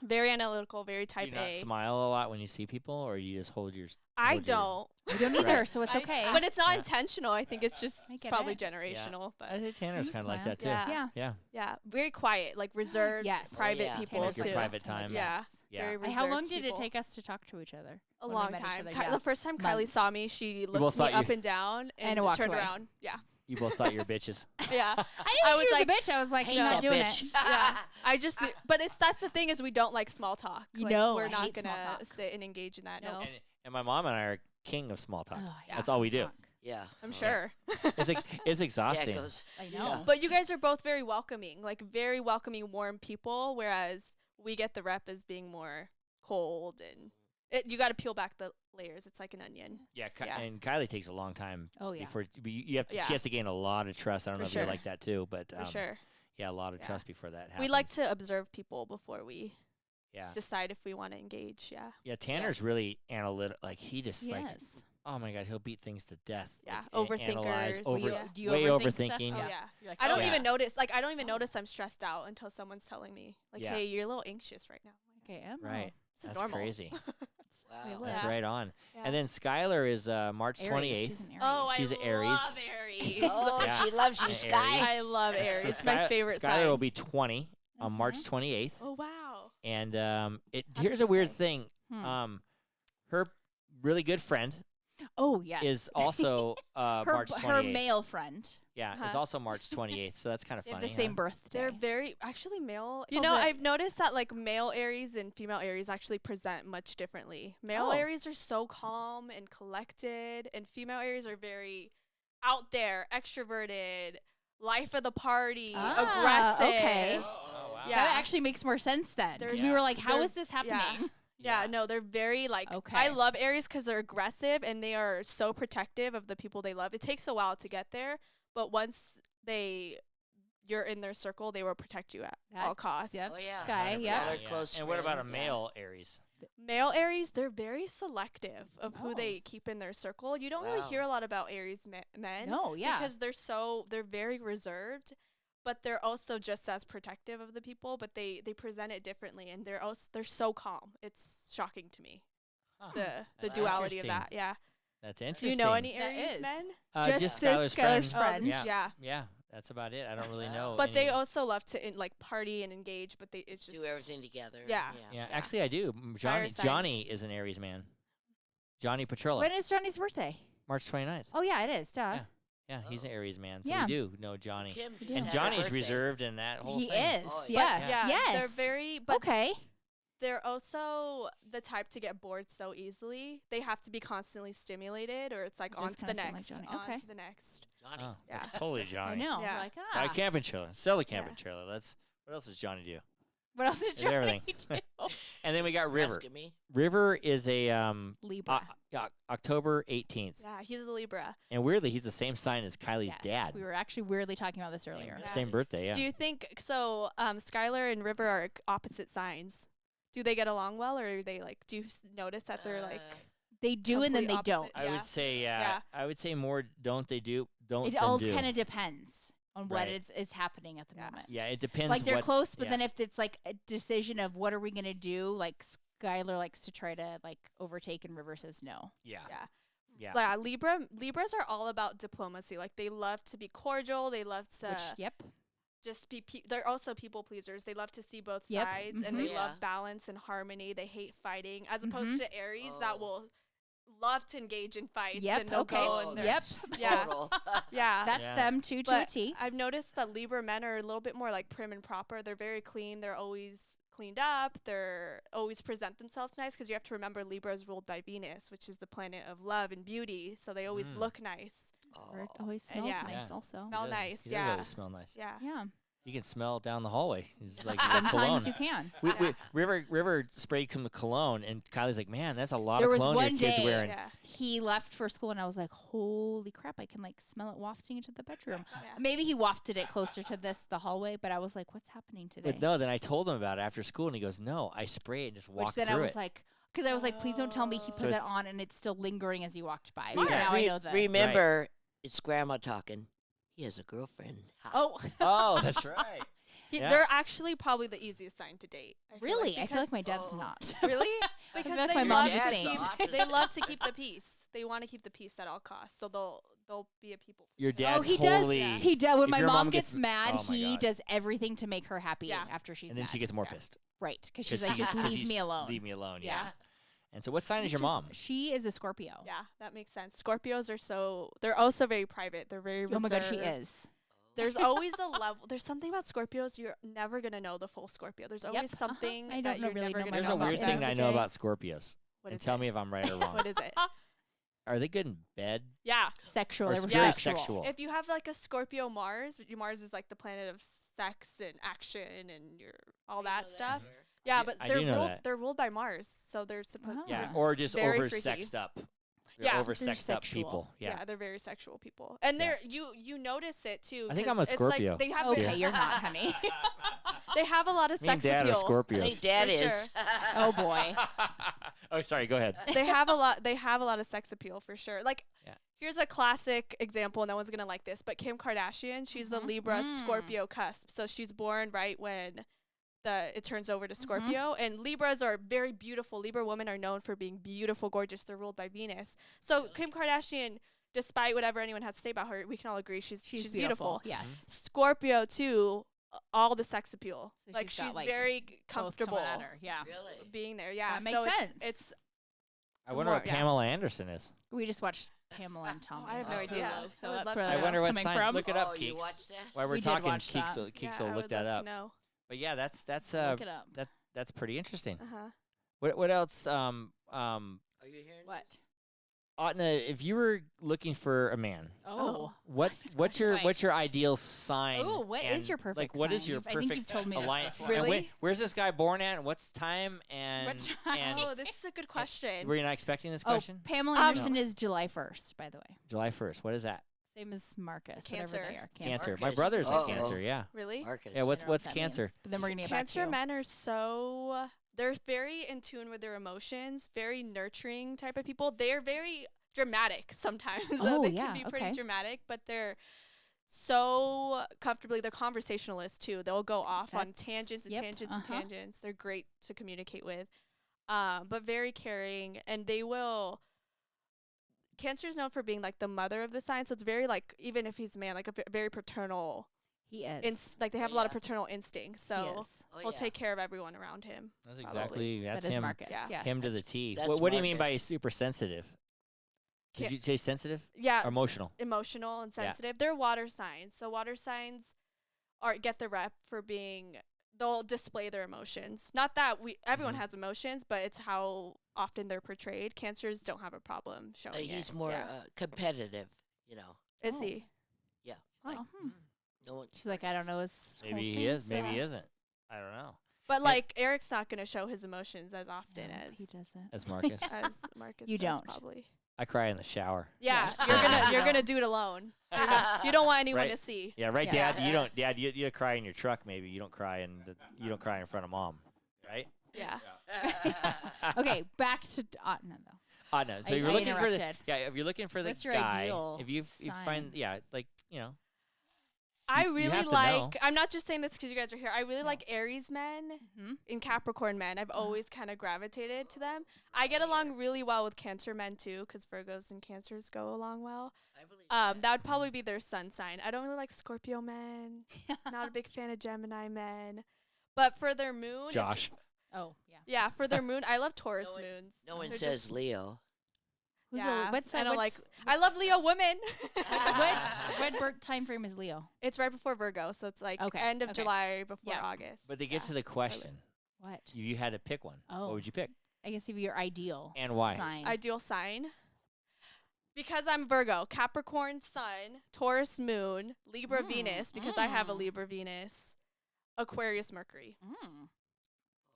very analytical, very
Do
type
you not
A.
smile a lot when you see people, or you just hold your?
I
hold your-
don't.
We don't either,
Right.
so it's okay.
But it's not
Yeah.
intentional. I think it's just
I
it's
get
probably
it.
generational.
I
But
think Tanner's
You
kind of like
smile.
that too.
Yeah.
yeah.
Yeah.
yeah, very quiet, like reserved,
Yes.
private
Yeah.
people
Like your
too.
private time.
Yeah.
Yeah.
Very
And how long
reserved
did
people.
it take us to talk to each other?
A
when we
long
met each
time.
other?
Ki-
Yeah.
The first time Kylie
Months.
saw me, she
both
looked me
thought
up
you-
and down and
walked
turned
away.
around. Yeah,
You both thought you were bitches.
yeah.
I
I
didn't
was
choose
like,
a bitch. I was like,
Hate
you're not
that
doing
bitch.
it.
Yeah, I just. But that's the thing is we don't like small talk.
You
Like,
know,
we're
I
not
hate small
gonna
talk.
sit and engage in that. No,
And my mom and I are king of small talk.
Oh, I hate
That's all we do.
talk.
Yeah.
I'm sure.
It's it's
Yeah,
exhausting.
it goes.
I
Yeah.
know.
But you guys are both very welcoming, like very welcoming, warm people, whereas we get the rep as being more cold and you got to peel back the layers. It's like an onion.
Yeah,
Yeah.
and Kylie takes a long time.
Oh, yeah.
Before you have to,
Yeah.
she has to gain a lot of trust. I don't
For
know if
sure.
you're like that too, but
For sure.
yeah, a lot of
Yeah.
trust before that happens.
We like to observe people before we
yeah,
decide if we want to engage. Yeah.
yeah. Tanner's really analytical. Like he just like,
Yes.
oh my god, he'll beat things to death.
Yeah,
like, analyze,
overthinkers.
over,
Yeah.
Do you
way
overthink stuff?
overthinking.
Oh,
Yeah.
yeah.
You're like,
I don't
oh,
even
yeah.
notice. Like, I don't even notice I'm stressed out until someone's telling me, like,
Yeah.
hey, you're a little anxious right now.
Okay, I'm
Right.
This is
That's
normal.
crazy.
Wow.
That's
Yeah.
right on.
Yeah.
And then Skylar is March
Aries.
28th.
She's an Aries.
Oh,
She's
I
an Aries.
love Aries.
Oh,
Yeah.
she loves you,
Aries.
Sky.
I love
So
Aries. It's
Sky-
my favorite
Skylar
sign.
will be 20 on March
Mhm.
28th.
Oh wow.
And
Happy
here's a weird
birthday.
thing.
Hmm.
Her really good friend
Oh, yes.
is also March 28th.
her male friend.
Yeah, it's
Uh-huh.
also March 28th, so that's kind of
They have
funny.
the same
huh?
birthday.
They're very actually male. You
Oh,
know,
really?
I've noticed that like male Aries and female Aries actually present much differently. Male
Oh.
Aries are so calm and collected, and female Aries are very out there, extroverted, life of the party,
Ah,
aggressive.
okay.
Oh, wow.
Yeah.
That actually makes more sense then. 'Cause
There's-
we were like, how
there-
is this happening?
Yeah, no, they're very like
Okay.
I love Aries because they're aggressive and they are so protective of the people they love. It takes a while to get there, but once you're in their circle, they will protect you at all
That's-
costs.
Yep.
Oh, yeah.
Sky,
100%,
yep.
They're close
And what about a
friends.
male Aries?
Male Aries, they're very selective of who
Oh.
they keep in their circle. You don't really
Wow.
hear a lot about Aries men.
No, yeah.
Because they're very reserved, but they're also just as protective of the people, but they present it differently and they're so calm. It's shocking to me.
Huh.
The
That's
duality of
interesting.
that. Yeah.
That's
Do
interesting.
you know any
That
Aries
is.
men?
Just
this
Skylar's
Skylar's
friend.
friend.
Yeah.
Yeah.
Yeah, that's about it. I don't really
Wow.
know.
But they
any-
also love to like party and engage, but it's just
Do everything together.
Yeah.
Yeah, actually, I do.
Fire
Johnny is an Aries man. Johnny Petrilla,
When is Johnny's birthday?
March 29th.
Oh, yeah, it is. Duh.
Yeah, he's an
Oh.
Aries man. So
Yeah.
we do know Johnny.
Kim
We
just
do.
And
had her
Johnny's
birthday.
reserved in that whole
He
thing.
is.
Oh,
yes.
yeah,
Yes.
they're very but
Okay.
they're also the type to get bored so easily. They have to be constantly stimulated or it's like
Just
on to the
kinda sound like
next,
Johnny.
on
Okay.
to the next.
Johnny.
Oh,
Yeah.
that's totally Johnny.
I know.
Yeah.
Like,
Buy
ah.
a camping trailer. Sell a camping
Yeah.
trailer. What else does Johnny do?
What else did
It's
Johnny
everything.
do?
And then we got River.
Asking me.
River is a
Libra.
October 18th.
Yeah, he's a Libra.
And weirdly, he's the same sign as Kylie's
Yes,
dad.
We were actually weirdly talking about this earlier.
Yeah.
Same birthday, yeah.
Do you think so? Skylar and River are opposite signs. Do they get along well, or are they like? Do you notice that they're like?
They do and then they
Complete
don't.
opposite.
I
Yeah.
would say,
Yeah.
I would say more don't they do, don't
It
than
all
do.
kind of depends on what
Right.
is happening at the
Yeah.
moment.
Yeah, it depends.
Like they're
what,
close, but
yeah.
then if it's like a decision of what are we gonna do, like Skylar likes to try to like overtake and River says no.
Yeah.
Yeah.
Yeah.
Yeah, Libras are all about diplomacy. Like they love to be cordial. They love to
Which yep.
just be. They're also people pleasers. They love to see both
Yep,
sides, and
mhm.
they
Yeah.
love balance and harmony. They hate fighting, as
Mhm.
opposed to Aries that
Oh.
will love to engage in fights.
Yep,
And they'll
okay.
Go
Oh,
and they're-
Yep.
Yeah.
Total.
Yeah.
That's
Yeah.
them too to a
But
T.
I've noticed that Libra men are a little bit more like prim and proper. They're very clean. They're always cleaned up. They're always present themselves nice because you have to remember Libra is ruled by Venus, which is the planet of love and beauty. So they always
Mm.
look nice.
Or it
Oh.
always
And
smells
yeah.
nice
Yeah.
also.
Smell
He does-
nice,
He does
yeah.
always smell nice.
Yeah.
Yeah.
You can smell down the hallway. He's like
Sometimes
cologne.
you can.
River sprayed the cologne, and Kylie's like, man, that's a lot
There
of
was
cologne
one
your kid's
day-
wearing.
Yeah.
He left for school and I was like, holy crap, I can like smell it wafting into the bedroom.
Yeah.
Maybe he wafted it closer to the hallway, but I was like, what's happening today?
But no, then I told him about it after school, and he goes, no, I spray it and just walk
Which then
through
I was
it.
like, because I was like, please don't tell me he
So
put that
it's-
on and it's still lingering as you walked by.
Smart.
But now I know that.
Remember, it's grandma talking. He has a girlfriend. Ha.
Oh,
Oh, that's right. Yeah.
They're actually probably the easiest sign to date. I feel
really?
Like,
I feel like
because-
my dad's
Oh.
not.
Really?
I feel
Because
like
they
my
love
mom's
to
the
Dad's
same.
opposite.
They love to keep the peace. They want to keep the peace at all costs. So they'll be a people.
Your
pleaser.
dad
Oh, he
totally.
does. He does. When
if
my
your
mom
mom
gets
gets-
mad,
oh my
he
God.
does everything to make her happy
Yeah.
after she's
and then
mad.
she gets more
Yeah.
pissed.
Right, because
'Cause
she's like,
she-
just
'cause
leave
he's-
me alone.
Leave me alone.
Yeah.
Yeah. And so, what sign is
Which
your mom?
She is a Scorpio.
Yeah, that makes sense. Scorpios are they're also very private. They're very
Oh my God, she
reserved.
is.
There's always a level. There's something about Scorpios you're never gonna know the full Scorpio. There's
Yep,
always
uh-huh.
something
I
that
don't know
you're
really
never
know
gonna
much
There's
know
a
about
weird
the
thing
end
that I
of
know
the day.
about Scorpios.
What
And
is
tell
it?
me if I'm right or wrong.
What is it?
Are they good in bed?
Yeah.
Sexual.
Or
They were
very
sexual.
sexual.
If you have like a Scorpio Mars is like the planet of sex and action and all that stuff. Yeah, but
I
they're
do know
ruled
that.
they're ruled by Mars, so they're supposed.
Ah.
Yeah.
Yeah.
Or just
Very
over
freaky.
sexed up. They're
Yeah,
over
they're
sexed up
sexual.
people. Yeah.
They're very sexual people, and
Yeah.
they're you notice it too.
I think
'cause
I'm a
it's
Scorpio.
Like they have
Okay, you're not, honey.
they have a lot of
Me and
sex
Dad are
appeal.
I
Scorpios.
think Dad
For
is.
Oh boy.
Oh, sorry. Go ahead.
They have a lot. They have a lot of sex appeal for sure. Like,
Yeah.
here's a classic example. No one's gonna like this, but Kim Kardashian, she's the
Mhm.
Libra
Mm.
Scorpio cusp. So she's born right when it turns over to Scorpio. And Libras are very beautiful. Libra women are known for being beautiful, gorgeous. They're ruled by Venus. So Kim Kardashian, despite whatever anyone has to say about her, we can all agree she's beautiful.
Yes.
Scorpio too, all the sex appeal.
So
like
she's got,
she's
like,
very
Both
comfortable
coming at her. Yeah.
Really?
being there. Yeah,
That makes
so
sense.
It's
I wonder
More-
what
yeah.
Pamela Anderson is.
We just watched Pamela and Tommy.
I have no
Oh,
idea.
Hulu.
So
I would
that's
love
where
to
I
know.
wonder what
coming
sign.
from.
Look it up,
Oh, you
Keeks.
watched that?
While we're
We did
talking,
watch that.
Keeks
I
will look
would
that
love
up.
to know.
But yeah, that's
Look it up.
that's pretty interesting.
Uh-huh.
What else?
Are you hearing
What?
this?
Autena, if you were looking for a man,
Oh.
what's your ideal sign?
Oh, what is your perfect
Like, what is
sign?
your
I
perfect
think you've told me this
alliance?
before.
And
Really?
where's this guy born at? And what's time? And
What time?
and
Oh, this is a good question.
were you not expecting this
Oh,
question?
Pamela Anderson is July 1st, by the way.
July 1st. What is that?
Same as Marcus.
Cancer.
Whatever they are.
Cancer. My
Marcus.
brother's a
Uh-oh.
Cancer. Yeah.
Really?
Marcus.
Yeah.
I
What's
don't know what that
Cancer?
means, but then we're gonna get back to
Cancer
you.
men are so they're very in tune with their emotions, very nurturing type of people. They're very dramatic sometimes.
Oh,
They
yeah,
can be pretty
okay.
dramatic, but they're so comfortably they're conversationalists too. They'll go off on
That's-
tangents and
yep,
tangents and
uh-huh.
tangents. They're great to communicate with. But very caring, and they will Cancer is known for being like the mother of the sign, so it's very like even if he's a man, like a very paternal.
He is.
Like they have a lot of paternal instincts,
He
so
is.
Oh,
he'll
yeah.
take care of everyone around him.
That's
Probably.
exactly. That's
That is
him.
Marcus.
Yeah.
Yes.
Him to the T.
that's
What do you mean by
Marcus.
super sensitive? Did
Can't-
you say sensitive
Yeah,
or emotional?
emotional and
Yeah.
sensitive. They're water signs, so water signs get the rep for being. They'll display their emotions. Not that everyone
Mhm.
has emotions, but it's how often they're portrayed. Cancers don't have a problem showing
He's
it.
more
Yeah.
competitive, you know.
Is
Oh.
he?
Yeah.
Oh,
Like,
hmm.
no one,
She's like, I don't know his whole
Maybe he
thing,
is. Maybe
so-
he isn't. I don't know.
But like Eric's not going to show his emotions as often
No,
as
he doesn't.
As Marcus,
as Marcus.
You
does
don't.
probably.
I cry in the shower.
Yeah,
Yeah.
you're gonna do it alone. You don't want anyone
Right.
to see.
Yeah, right,
Yeah.
Dad. You don't, Dad. You cry in your truck. Maybe you don't cry you don't cry in front of Mom, right?
Yeah.
Okay, back to Autena though.
No. So
I-
you're
I
looking for the
interrupted.
If you're looking for the
What's your
guy,
ideal
if you find
sign?
like you know
I
You
really
have to
like.
know.
I'm not just saying this because you guys are here. I really like Aries men
Mm-hmm.
and Capricorn men. I've always kind of gravitated to them. I get along really well with Cancer men too, because Virgos and Cancers go along well.
I believe
That would probably be their sun sign. I don't really like Scorpio men. Not a big fan of Gemini men. But for their moon, it's-
Josh.
Oh yeah.
yeah, for their moon, I love Taurus
No one-
moons.
no one
They're
says
just-
Leo.
Who's
Yeah,
what's
I
that?
don't
what's,
I love Leo women.
what birth time frame is Leo?
It's right before Virgo, so it's like
Okay,
end of
okay.
July before
Yeah.
August.
But they get
Yeah.
to the question.
What?
You had to pick one.
Oh.
What would you pick
I guess if your ideal
and why?
sign.
Ideal sign. Because I'm Virgo, Capricorn sun, Taurus moon, Libra Venus, because I have a
mm.
Libra Venus, Aquarius Mercury.
Mm.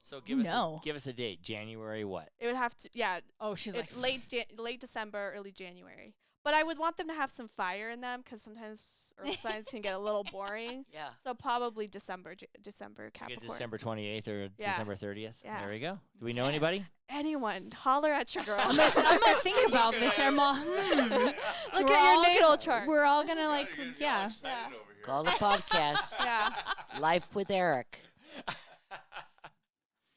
So give us
No.
give us a date. January what?
It would have to, yeah,
Oh, she's like
late December, early January. But I would want them to have some fire in them because sometimes earth signs can get a little boring.
Yeah.
So probably December
You
Capricorn.
get December 28th or
Yeah.
December 30th.
Yeah.
There we go. Do we know anybody?
Anyone, holler at your girl.
I'm gonna think about this. I'm all,
Look
We're
at your
all
natal
gonna-
chart.
We're all gonna like, yeah.
Yeah.
Call the podcast
Yeah.
Life with Eric.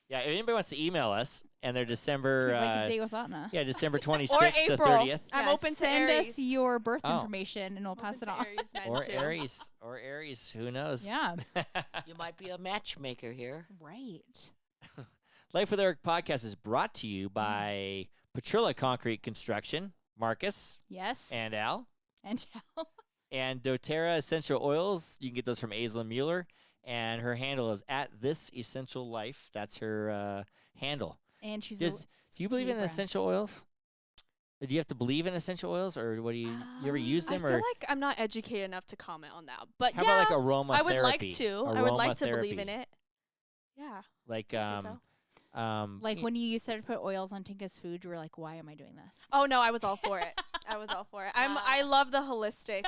Yeah, if anybody wants to email us and they're December
Like a date with Autena.
yeah, December
Or
26th to
April.
30th.
I'm
Yeah,
open to
send
Aries.
us your birth
Oh.
information and we'll pass it
Open to
on.
Aries men
Or
too.
Aries, who knows?
Yeah.
You might be a matchmaker here.
Right.
Life with Eric podcast is brought to you by Petrilla Concrete Construction, Marcus
Yes.
and Al,
And
and doTERRA Essential Oils. You can get those from Aisla Mueller, and her handle is at This Essential Life. That's her handle.
and she's
Do you believe in
Libra.
essential oils? Or do you have to believe in essential oils, or what do you ever use
I
them?
feel
Or
like I'm not educated enough to comment on that. But
how
yeah,
about like aromatherapy?
I would like to. I would like to believe
Aromatherapy.
in it. Yeah.
Like
I'd say so.
like when you started to put oils on Tinka's food, you were like, why am I doing this?
Oh no, I was all for it. I was all for it. I love the holistic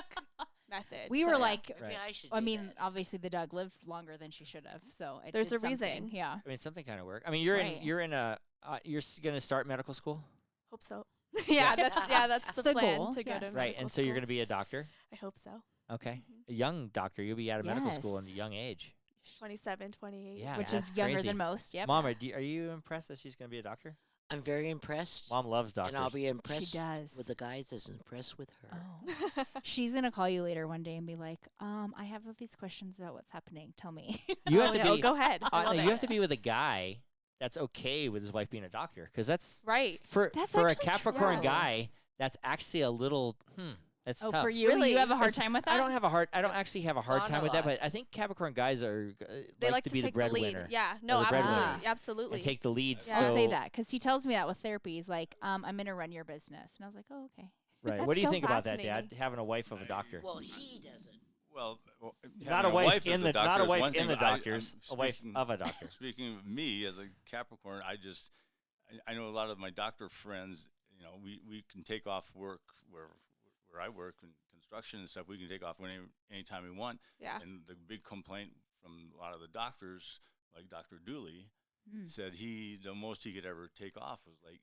method.
We
so
were
yeah.
like,
Maybe
Right.
I should.
I
do
mean,
that.
obviously the dog lived longer than she should have, so it
There's
did
a reason.
something. Yeah.
I mean, something kind of work. I mean, you're
Right.
you're in a you're gonna start medical school,
Hope so. yeah, that's
That's
the
the
plan
goal,
to go to
yes.
right?
medical
And so you're
school.
gonna be a doctor.
I hope so.
Okay, a young doctor. You'll be out of medical school in a
Yes.
young age.
27, 28.
Yeah,
Which
that's
is younger
crazy.
than most. Yep.
Mom, are you impressed that she's gonna be a doctor?
I'm very impressed.
Mom loves doctors.
and I'll be impressed
does.
with the guys that's impressed with her.
Oh. She's gonna call you later one day and be like, I have all these questions about what's happening. Tell me.
You have
Oh,
to
no,
be.
go ahead. I love
You
it.
have to be with a guy that's okay with his wife being a doctor, because that's
Right.
for
That's
a
actually
Capricorn
true.
guy. That's actually a little That's
Oh,
tough.
for you,
Really?
you have a hard
It's-
time with that.
I don't have a hard. I don't actually have a hard
Not
time
a
with that,
lot.
but I think Capricorn guys are
They like
to be the
take the lead.
breadwinner.
Yeah, no,
the breadwinner.
absolutely, absolutely.
and take the lead.
Yeah.
I'll say
So-
that because he tells me that with therapy. He's like, I'm going to run your business. And I was like, oh, okay.
Right.
That's
What do you
so
think about that, Dad?
fascinating.
Having a wife of a doctor.
Well, he doesn't.
Well,
Not
having
a wife in
as
the
doctor
not a
is
wife
one
in
thing,
the
but I'm
doctors. A wife
speaking-
of a doctor.
Speaking of me as a Capricorn, I know a lot of my doctor friends. You know, we can take off work where I work in construction and stuff. We can take off anytime we want.
Yeah.
And the big complaint from a lot of the doctors, like Dr. Dooley,
Mm.
said the most he could ever take off was like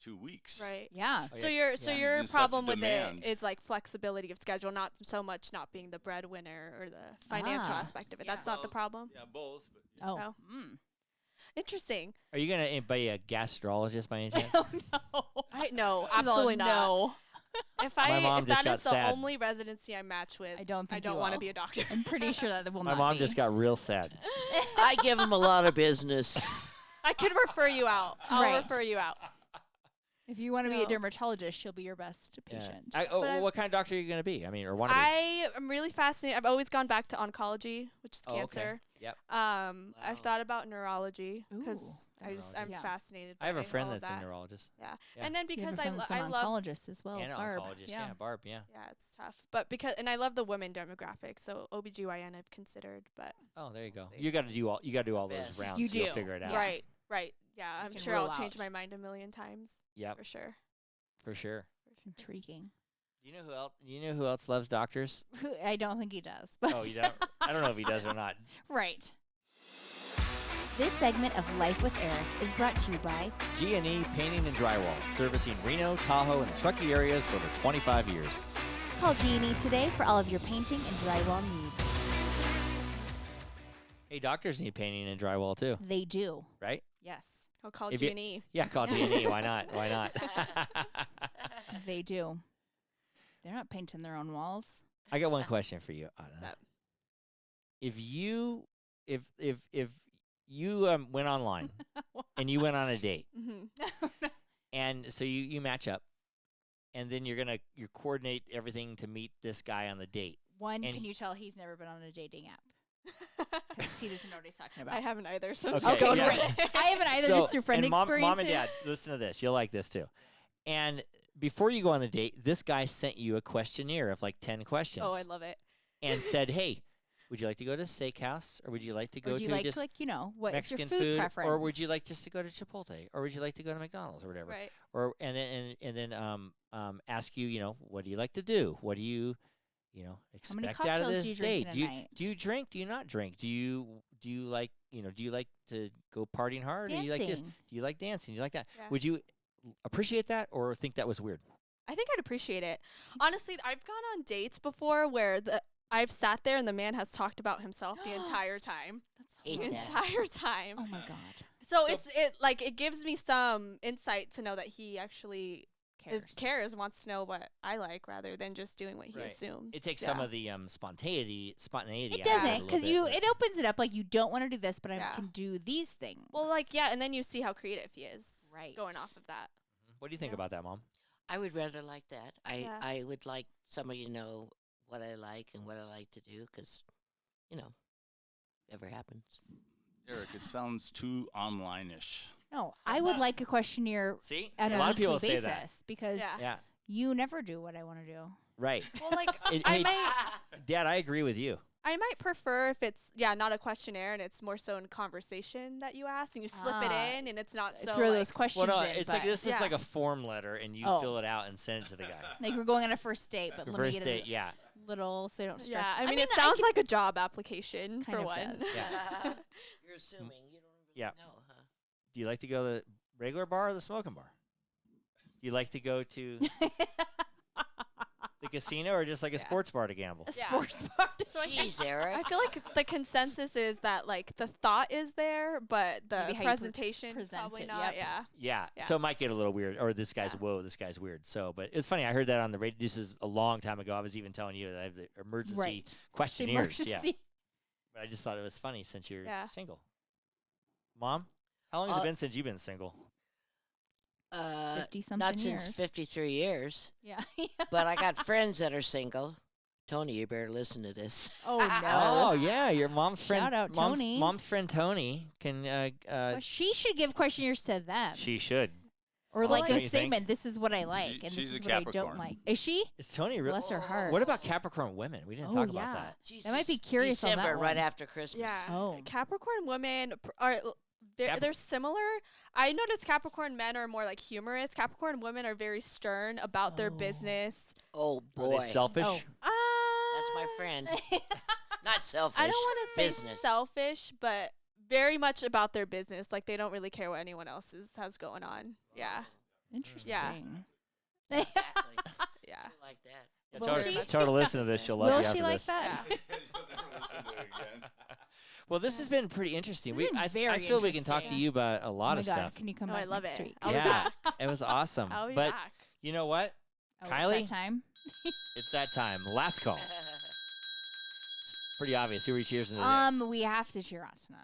2 weeks.
Right.
Yeah.
Oh,
So
yeah.
your
Yeah.
your
He's in such
problem with
demand.
it is like flexibility of schedule, not so much not being the breadwinner or the financial
Ah.
aspect of it.
Yeah.
That's not the
Well,
problem.
Yeah, both. But
Oh.
No.
Mm.
Interesting.
Are you gonna be a gastrologist by any chance?
Oh, no.
I no,
She's all,
absolutely not.
No.
If
My mom
if
just
that
got
is the
sad.
only residency I match with,
I don't think you
want to
will.
be a doctor.
I'm pretty sure that it will
My
not
mom
be.
just got real sad.
I give him a lot of business.
I could refer you out. I'll
Right.
refer you out.
If you want to be a
No.
dermatologist, she'll be your best
Yeah.
patient.
But
What kind of doctor are you gonna be? I mean, or want to be?
I am really fascinated. I've always gone back to oncology, which is
Oh, okay.
cancer.
Yep.
I've
Wow.
thought about neurology because
Ooh,
I'm
neurology.
Yeah.
fascinated.
I have a
by
friend
all of
that's a
that.
neurologist
Yeah.
Yeah.
And then
You have
because
a friend that's an
I love
oncologist as well.
and an
Barb.
oncologist.
Yeah.
Yeah, Barb. Yeah.
yeah, it's tough. But and I love the women demographic, so OBGYN I've considered, but
Oh, there you go.
See.
You got to do all those
Best.
rounds.
You
so you'll
do.
figure it out.
Yeah.
right. Yeah, I'm
can
sure I'll
rule
change
out.
my mind a million times
Yep,
for sure.
for sure.
Intriguing.
You know who else? You know who else loves doctors?
I don't think he does. But
Oh, you don't. I don't know if he does or not.
Right.
This segment of Life with Eric is brought to you by
G&E Painting and Drywall, servicing Reno, Tahoe, and the Truckee areas for over 25 years.
Call G&E today for all of your painting and drywall needs.
Hey, doctors need painting and drywall too,
They do.
right?
Yes,
I'll call
If you-
G&E.
Yeah, call G&E. Why not? Why not?
they do. They're not painting their own walls.
I got one question for you, Anna.
What's up?
If you went online and you went on a date,
Mm-hmm.
and so you match up, and then you're coordinate everything to meet this guy on the date.
One,
And
can you tell he's never been on a dating app? Because he doesn't know what he's talking about.
I haven't either, so I'm
Okay,
just going
yeah.
with it.
I haven't either, just through friend
and mom and
experiences.
dad, listen to this. You'll like this too. And before you go on the date, this guy sent you a questionnaire of like 10 questions.
Oh, I love it.
And said, "Hey, would you like to go to a steakhouse, or would you like to
Or
go
do you
to
like,
just
what's
Mexican
your food preference?
or would you like just to go to Chipotle, or would you like to go to McDonald's or whatever?"
Right.
Or and then ask you, what do you like to do? What do you
many
expect out of
cocktails do
this
you drink
date?
in a night?
Do you drink? Do you not drink? Do you like do you like to go partying hard? Or do you like this?
Dancing.
Do you like dancing? Do you like that?
Yeah.
Would you appreciate that or think that was weird?
I think I'd appreciate it. Honestly, I've gone on dates before where I've sat there and the man has talked about himself the entire time.
Hate
The
that.
entire time.
Oh my god.
So,
So-
it gives me some insight to know that he actually cares, wants to know what I like rather than just doing what he
Right.
assumes.
It takes
Yeah.
some of the spontaneity.
It
out of a
doesn't,
little
because
bit, but-
it opens it up like you don't want to do this, but I
Yeah.
can do these things.
Well, like, yeah, and then you see how creative he is.
Right.
Going off of that.
What do you think
Yeah.
about that, Mom?
I would rather like that.
Yeah.
I would like somebody to know what I like and what I like to do because, ever happens.
Eric, it sounds too online-ish.
No, I would like a questionnaire
See,
on
a
a
lot of
weekly
people say
basis
that.
because
Yeah.
Yeah,
you never do what I want to do.
right.
Well, like,
Hey, Dad, I agree with you.
I might prefer if it's not a questionnaire and it's more so in conversation that you ask and you slip it
Ah.
in and it's not so
Throw
like,
those questions
Well, no,
in.
it's like
but-
this is
Yeah.
like a form letter, and you
Oh.
fill it out and send it to the guy.
Like we're going on a first date, but
The
let me
first
get
date, yeah.
a little so you don't stress.
Yeah, I mean, it
I
sounds
could-
like a job application
Kind
for
of
one.
does.
Yeah.
You're assuming you don't really
Yeah.
know, huh?
Do you like to go to the regular bar or the smoking bar? Do you like to go to the casino or just like a
Yeah.
sports bar to gamble?
a
Yeah.
sports bar.
So I
Jeez, Eric.
I feel like the consensus is that like the thought is there, but the
Maybe how you
presentation
present
probably
it,
not.
yep.
Yeah.
Yeah.
Yeah.
So it might get a little weird, or this guy's
Yeah.
whoa, this guy's weird. So, but it's funny. I heard that on the radio. This is a long time ago. I was even telling you that I have the emergency
Right. It's
questionnaires. Yeah.
emergency.
But I just thought it was funny since you're
Yeah.
single. Mom, how long has it
Uh,
been since you've been single?
50-something
Not since
years.
53 years.
Yeah.
But I got friends that are single. Tony, you better listen to this.
Oh, no.
Oh yeah, your mom's friend.
Shout out,
mom's,
Tony.
Mom's friend Tony can.
Well, she should give questionnaires to them.
She should.
Or
Oh,
like
don't
a
you
statement, this is what I like, and
she's
this is
a
what I don't
Capricorn.
like. Is she?
Is Tony really?
Bless her heart.
What about Capricorn women? We didn't
Oh,
talk about
yeah.
that.
She's
I might be
just
curious on that
December, right
one.
after Christmas.
Yeah.
Oh.
Capricorn women are they're similar. I noticed Capricorn men are more like humorous. Capricorn women are very stern about their
Oh.
business.
Oh,
Are
boy.
they selfish?
Oh.
That's my friend. Not selfish.
I don't want to say
business.
selfish, but very much about their business. Like they don't really care what anyone else has going on. Yeah.
Interesting.
Exactly.
Yeah.
I like that.
Yeah,
Will
tell her,
she?
tell her to listen to this. She'll love
Will
you
she
after
like
this.
that?
Well, this has been pretty interesting.
This has been
I
very
feel we can talk to
interesting.
you about a lot
Oh
of
my God,
stuff.
can you come
Oh,
back
I love
next
it.
week?
I'll be
Yeah,
back.
it was awesome.
I'll be
But
back.
you know what?
Oh,
Kylie?
it's that time?
It's that time. Last call. Pretty obvious. Who are we cheers into?
We have to cheer Autena.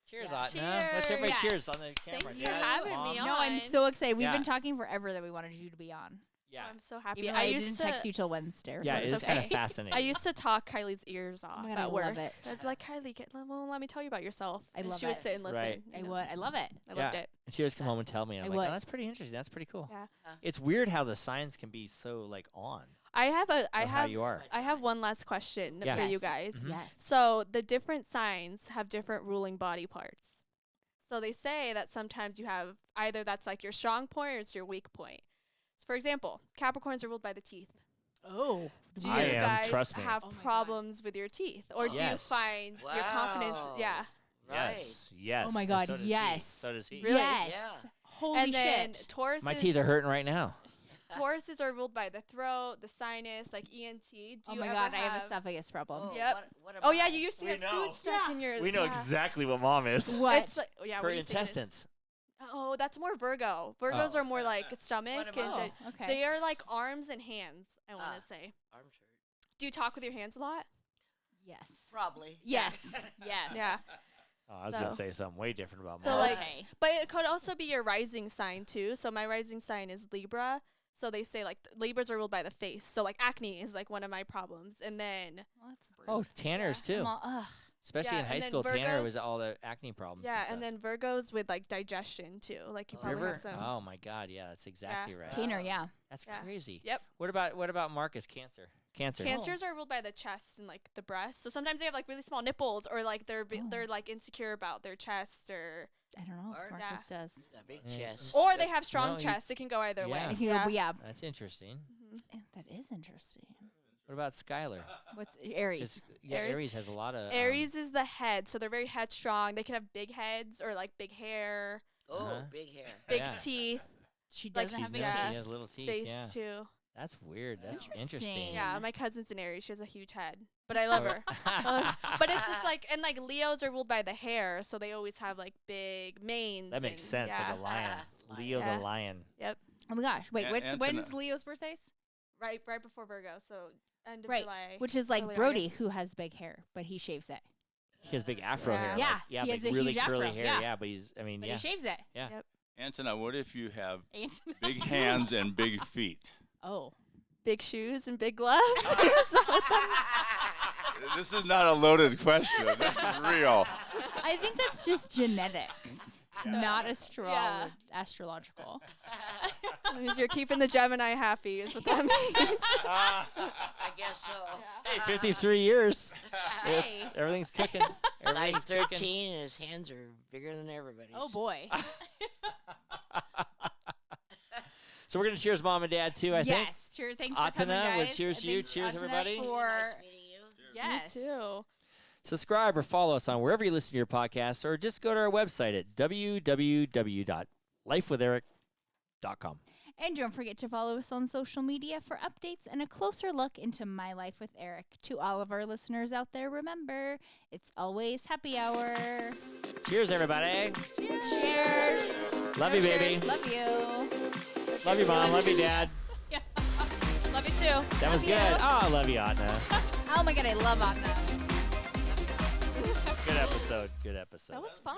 Cheers,
Yeah.
Autena. Let's everybody
Yes.
cheers on the camera.
Thanks
for
having
Mom.
me
No, I'm
on.
so excited. We've
Yeah.
been talking forever that we wanted you to be on.
Yeah.
I'm so happy.
Even though
I
I
used
didn't
to
text you till Wednesday.
Yeah,
That's
it is kind of
okay.
fascinating.
I used to talk Kylie's ears off
Oh my God, I
at work.
love it.
I'd be like, Kylie, let me tell you about yourself.
I
And
love
she would
it.
sit and listen.
Right.
I
you know,
would. I love it.
I loved it.
And she always come home and tell me. And I'm
I
like,
would.
oh, that's pretty interesting. That's pretty cool.
Yeah.
It's weird how the signs can be so like on.
I
of how
have
you are.
I have one last question
Yeah.
for you
Yes.
guys.
Mhm.
Yes.
So the different signs have different ruling body parts. So they say that sometimes you have either that's like your strong point or it's your weak point. So for example, Capricorns are ruled by the teeth.
Oh.
Do
I
you
am,
guys
trust me.
have
Oh my God.
problems with your teeth? Or do you
Yes.
find your confidence
Wow.
yeah.
Right.
Yes. Yes.
Oh my
and
God,
so does he.
yes.
So does he.
Really?
Yes.
Yeah.
Holy
and then
shit.
Tauruses
My teeth are hurting right now.
Tauruses are ruled by the throat, the sinus, like ENT. Do
Oh
you
my
ever
God, I have
have
esophagus problem.
Oh,
Yep.
What
Oh yeah,
about-
you used to
We
get
know.
food stuck in your
We know
yeah.
exactly what mom is.
What?
It's like yeah,
Her
what do you think it is?
intestines.
Oh, that's more Virgo. Virgos
Oh.
are more like stomach and
about-
Oh, okay.
they are like arms and hands, I want
Ah.
to say.
Arm shirt.
Do you talk with your hands a lot?
Yes.
Probably.
Yes. Yes.
Yeah.
Oh, I was gonna
So-
say something way different about
So,
mom.
like-
Okay.
But it could also be your rising sign too. So my rising sign is Libra. So they say like Libras are ruled by the face. So like acne is like one of my problems. And then
Well, that's rude.
oh, Tanner's
I'm
too.
all, ugh.
Especially
Yeah,
in high
and then
school, Tanner was
Virgos-
all the acne problems.
yeah,
and
and then Virgos with like digestion too. Like you
Oh.
probably
River.
have some.
Oh my God, yeah, that's exactly right.
Tanner,
Oh.
yeah.
That's
Yeah.
crazy.
Yep.
What about Marcus? Cancer. Cancer.
Cancers are ruled by the chest and like the breast. So sometimes they have like really small nipples or like they're like insecure about their chest or
I don't know if
Or-
Marcus does.
A big
Yeah.
chest.
or they have strong
No, you-
chests. It can go either
Yeah.
way.
I can go, yeah.
That's interesting.
Mhm.
That is interesting.
What about Skylar?
What's Aries?
'Cause, yeah,
Aries-
Aries has a lot of
Aries is the head, so they're very headstrong. They can have big heads or like big hair,
Oh,
Uh-huh.
big hair.
big
Yeah.
teeth,
She
like
doesn't
She
have
knows
big
she
yeah.
teeth.
has little teeth.
face
Yeah,
too.
that's weird. That's interesting.
Interesting.
Yeah, my cousin's an Aries. She has a huge head, but I love her. But it's just like and like Leos are ruled by the hair, so they always have like big manes.
that makes
and-
sense.
Yeah,
Like a lion. Leo
Yeah.
the lion.
Oh my gosh. Wait,
A-
when's
Antina-
Leo's birthdays?
right before Virgo, so end of
Right,
July.
Which is like
early
Brody,
August.
who has big hair, but he shaves it.
He has big afro
Yeah.
hair.
Yeah,
like, yeah,
he has
big,
a
really
huge
curly
afro,
hair.
yeah.
Yeah, but he's. I mean,
But
yeah.
he shaves it.
Antina, what if you have
Ain't-
big hands and big feet?
Oh.
Big shoes and big gloves.
This is not a loaded question. This is real.
I think that's just genetics, not astrological.
That means you're keeping the Gemini happy, is what that means.
I guess so.
Hey, 53 years.
Hey.
Everything's cooking.
Size
Everything's cooking.
13, and his hands are bigger than everybody's.
Oh boy.
So we're gonna cheers, mom and dad too. I think.
Yes. Sure. Thanks for coming,
Autena,
guys.
we'll cheers
And
you.
thanks,
Cheers,
Autena,
everybody.
For
Nice meeting you.
yes.
Me too.
Subscribe or follow us on wherever you listen to your podcasts, or just go to our website at www.lifewitheric.com.
And don't forget to follow us on social media for updates and a closer look into my life with Eric. To all of our listeners out there, remember, it's always happy hour.
Cheers, everybody.
Cheers.
Love you, baby.
Love you.
Love you, mom. Love you, dad.
Love you too.
That was
Love
good.
you.
Oh, I love you, Autena.
Oh my god, I love Autena.
Good episode. Good episode.
That was fun.